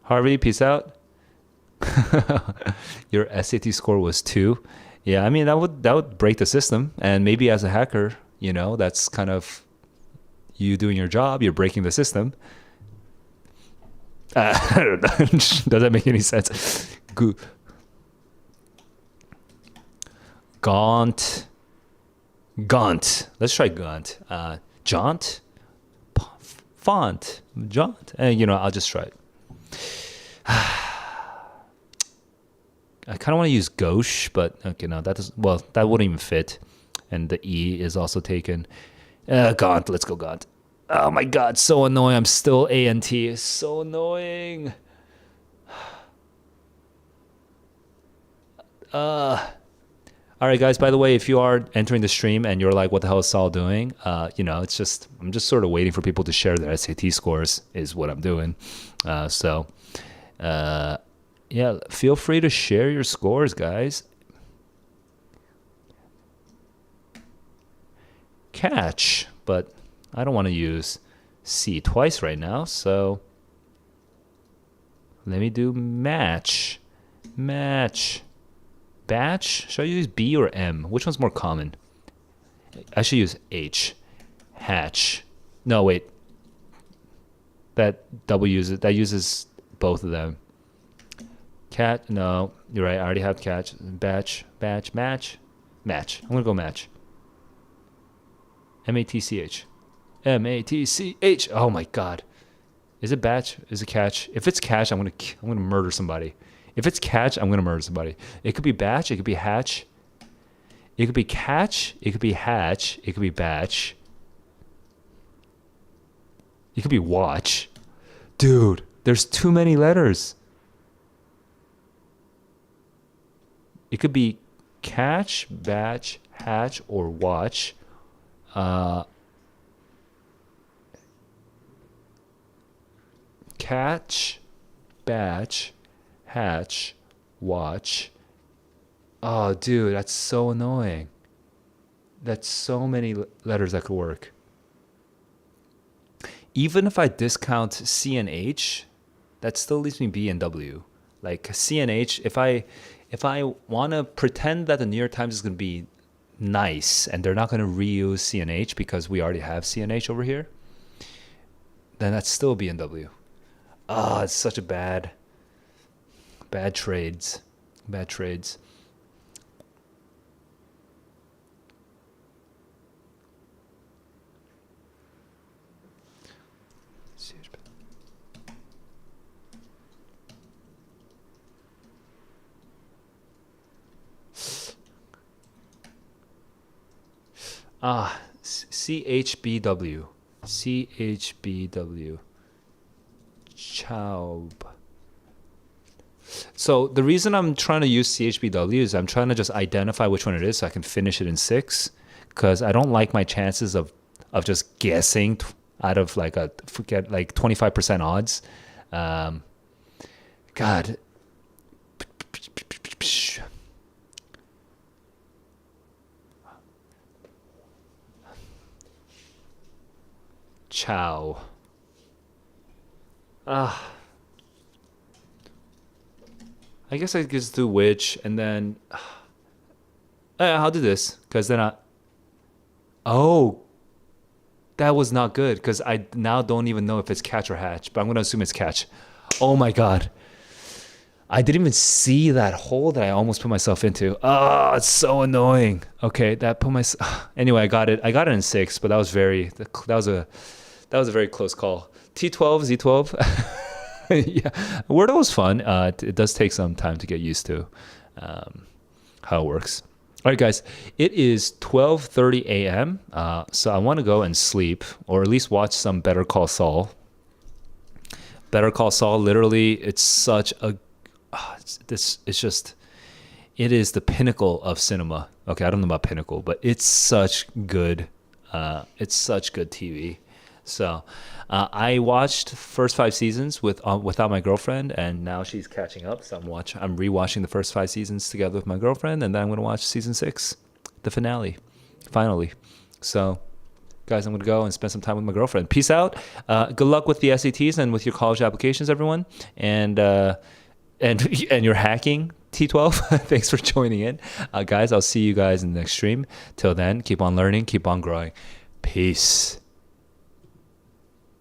Harvey, peace out. Your SAT score was 2. Yeah, I mean that would break the system. And maybe as a hacker, that's kind of you doing your job. You're breaking the system. I don't know. Does that make any sense? Gaunt, Gaunt. Let's try Gaunt. Jaunt, font, jaunt. And I'll just try it. I kind of want to use gauche, but okay, no, that doesn't. Well, that wouldn't even fit, and the E is also taken. Gaunt, let's go Gaunt. Oh my God, so annoying. I'm still ANT. So annoying. All right, guys. By the way, if you are entering the stream and you're like, "What the hell is Saul doing?" It's just I'm just sort of waiting for people to share their SAT scores. Is what I'm doing. Yeah, feel free to share your scores, guys. Catch, but I don't want to use C twice right now, so let me do match. Match. Batch? Should I use B or M? Which one's more common? I should use H. Hatch. No, wait. That uses both of them. Cat, no, you're right. I already have catch. Batch, match. I'm gonna go match. MATCH. MATCH. Oh my God. Is it batch? Is it catch? If it's catch, I'm gonna murder somebody. If it's catch, I'm gonna murder somebody. It could be batch. It could be hatch. It could be catch. It could be hatch. It could be batch. It could be watch. Dude, there's too many letters. It could be catch, batch, hatch, or watch. Catch, batch, hatch, watch. Oh, dude, that's so annoying. That's so many letters that could work. Even if I discount C and H, that still leaves me B and W. Like C and H, if I want to pretend that the New York Times is going to be nice and they're not going to reuse C and H because we already have C and H over here, then that's still B and W. Ah, it's such a bad trades. Bad trades. CHBW. CHBW. Chaub. So the reason I'm trying to use CHBW is I'm trying to just identify which one it is so I can finish it in 6, because I don't like my chances of just guessing out of like 25% odds. God. Chow. Ah. I guess I just do which, and then I'll do this because then oh, that was not good because I now don't even know if it's catch or hatch, but I'm gonna assume it's catch. Oh my god, I didn't even see that hole that I almost put myself into. Oh, it's so annoying. Okay, that put my anyway. I got it. I got it in 6, but that was a very close call. T12, Z12. Yeah, Wordle was fun. It does take some time to get used to how it works. All right, guys, it is 12:30 a.m. So I want to go and sleep, or at least watch some Better Call Saul. Better Call Saul, literally, it's such a it is the pinnacle of cinema. Okay, I don't know about pinnacle, but it's such good TV. So I watched the first 5 seasons without my girlfriend, and now she's catching up. So I'm rewatching the first 5 seasons together with my girlfriend, and then I'm gonna watch season 6, the finale, finally. So, guys, I'm gonna go and spend some time with my girlfriend. Peace out. Good luck with the SATs and with your college applications, everyone. And you're hacking T12. Thanks for joining in, guys. I'll see you guys in the next stream. Till then, keep on learning, keep on growing. Peace.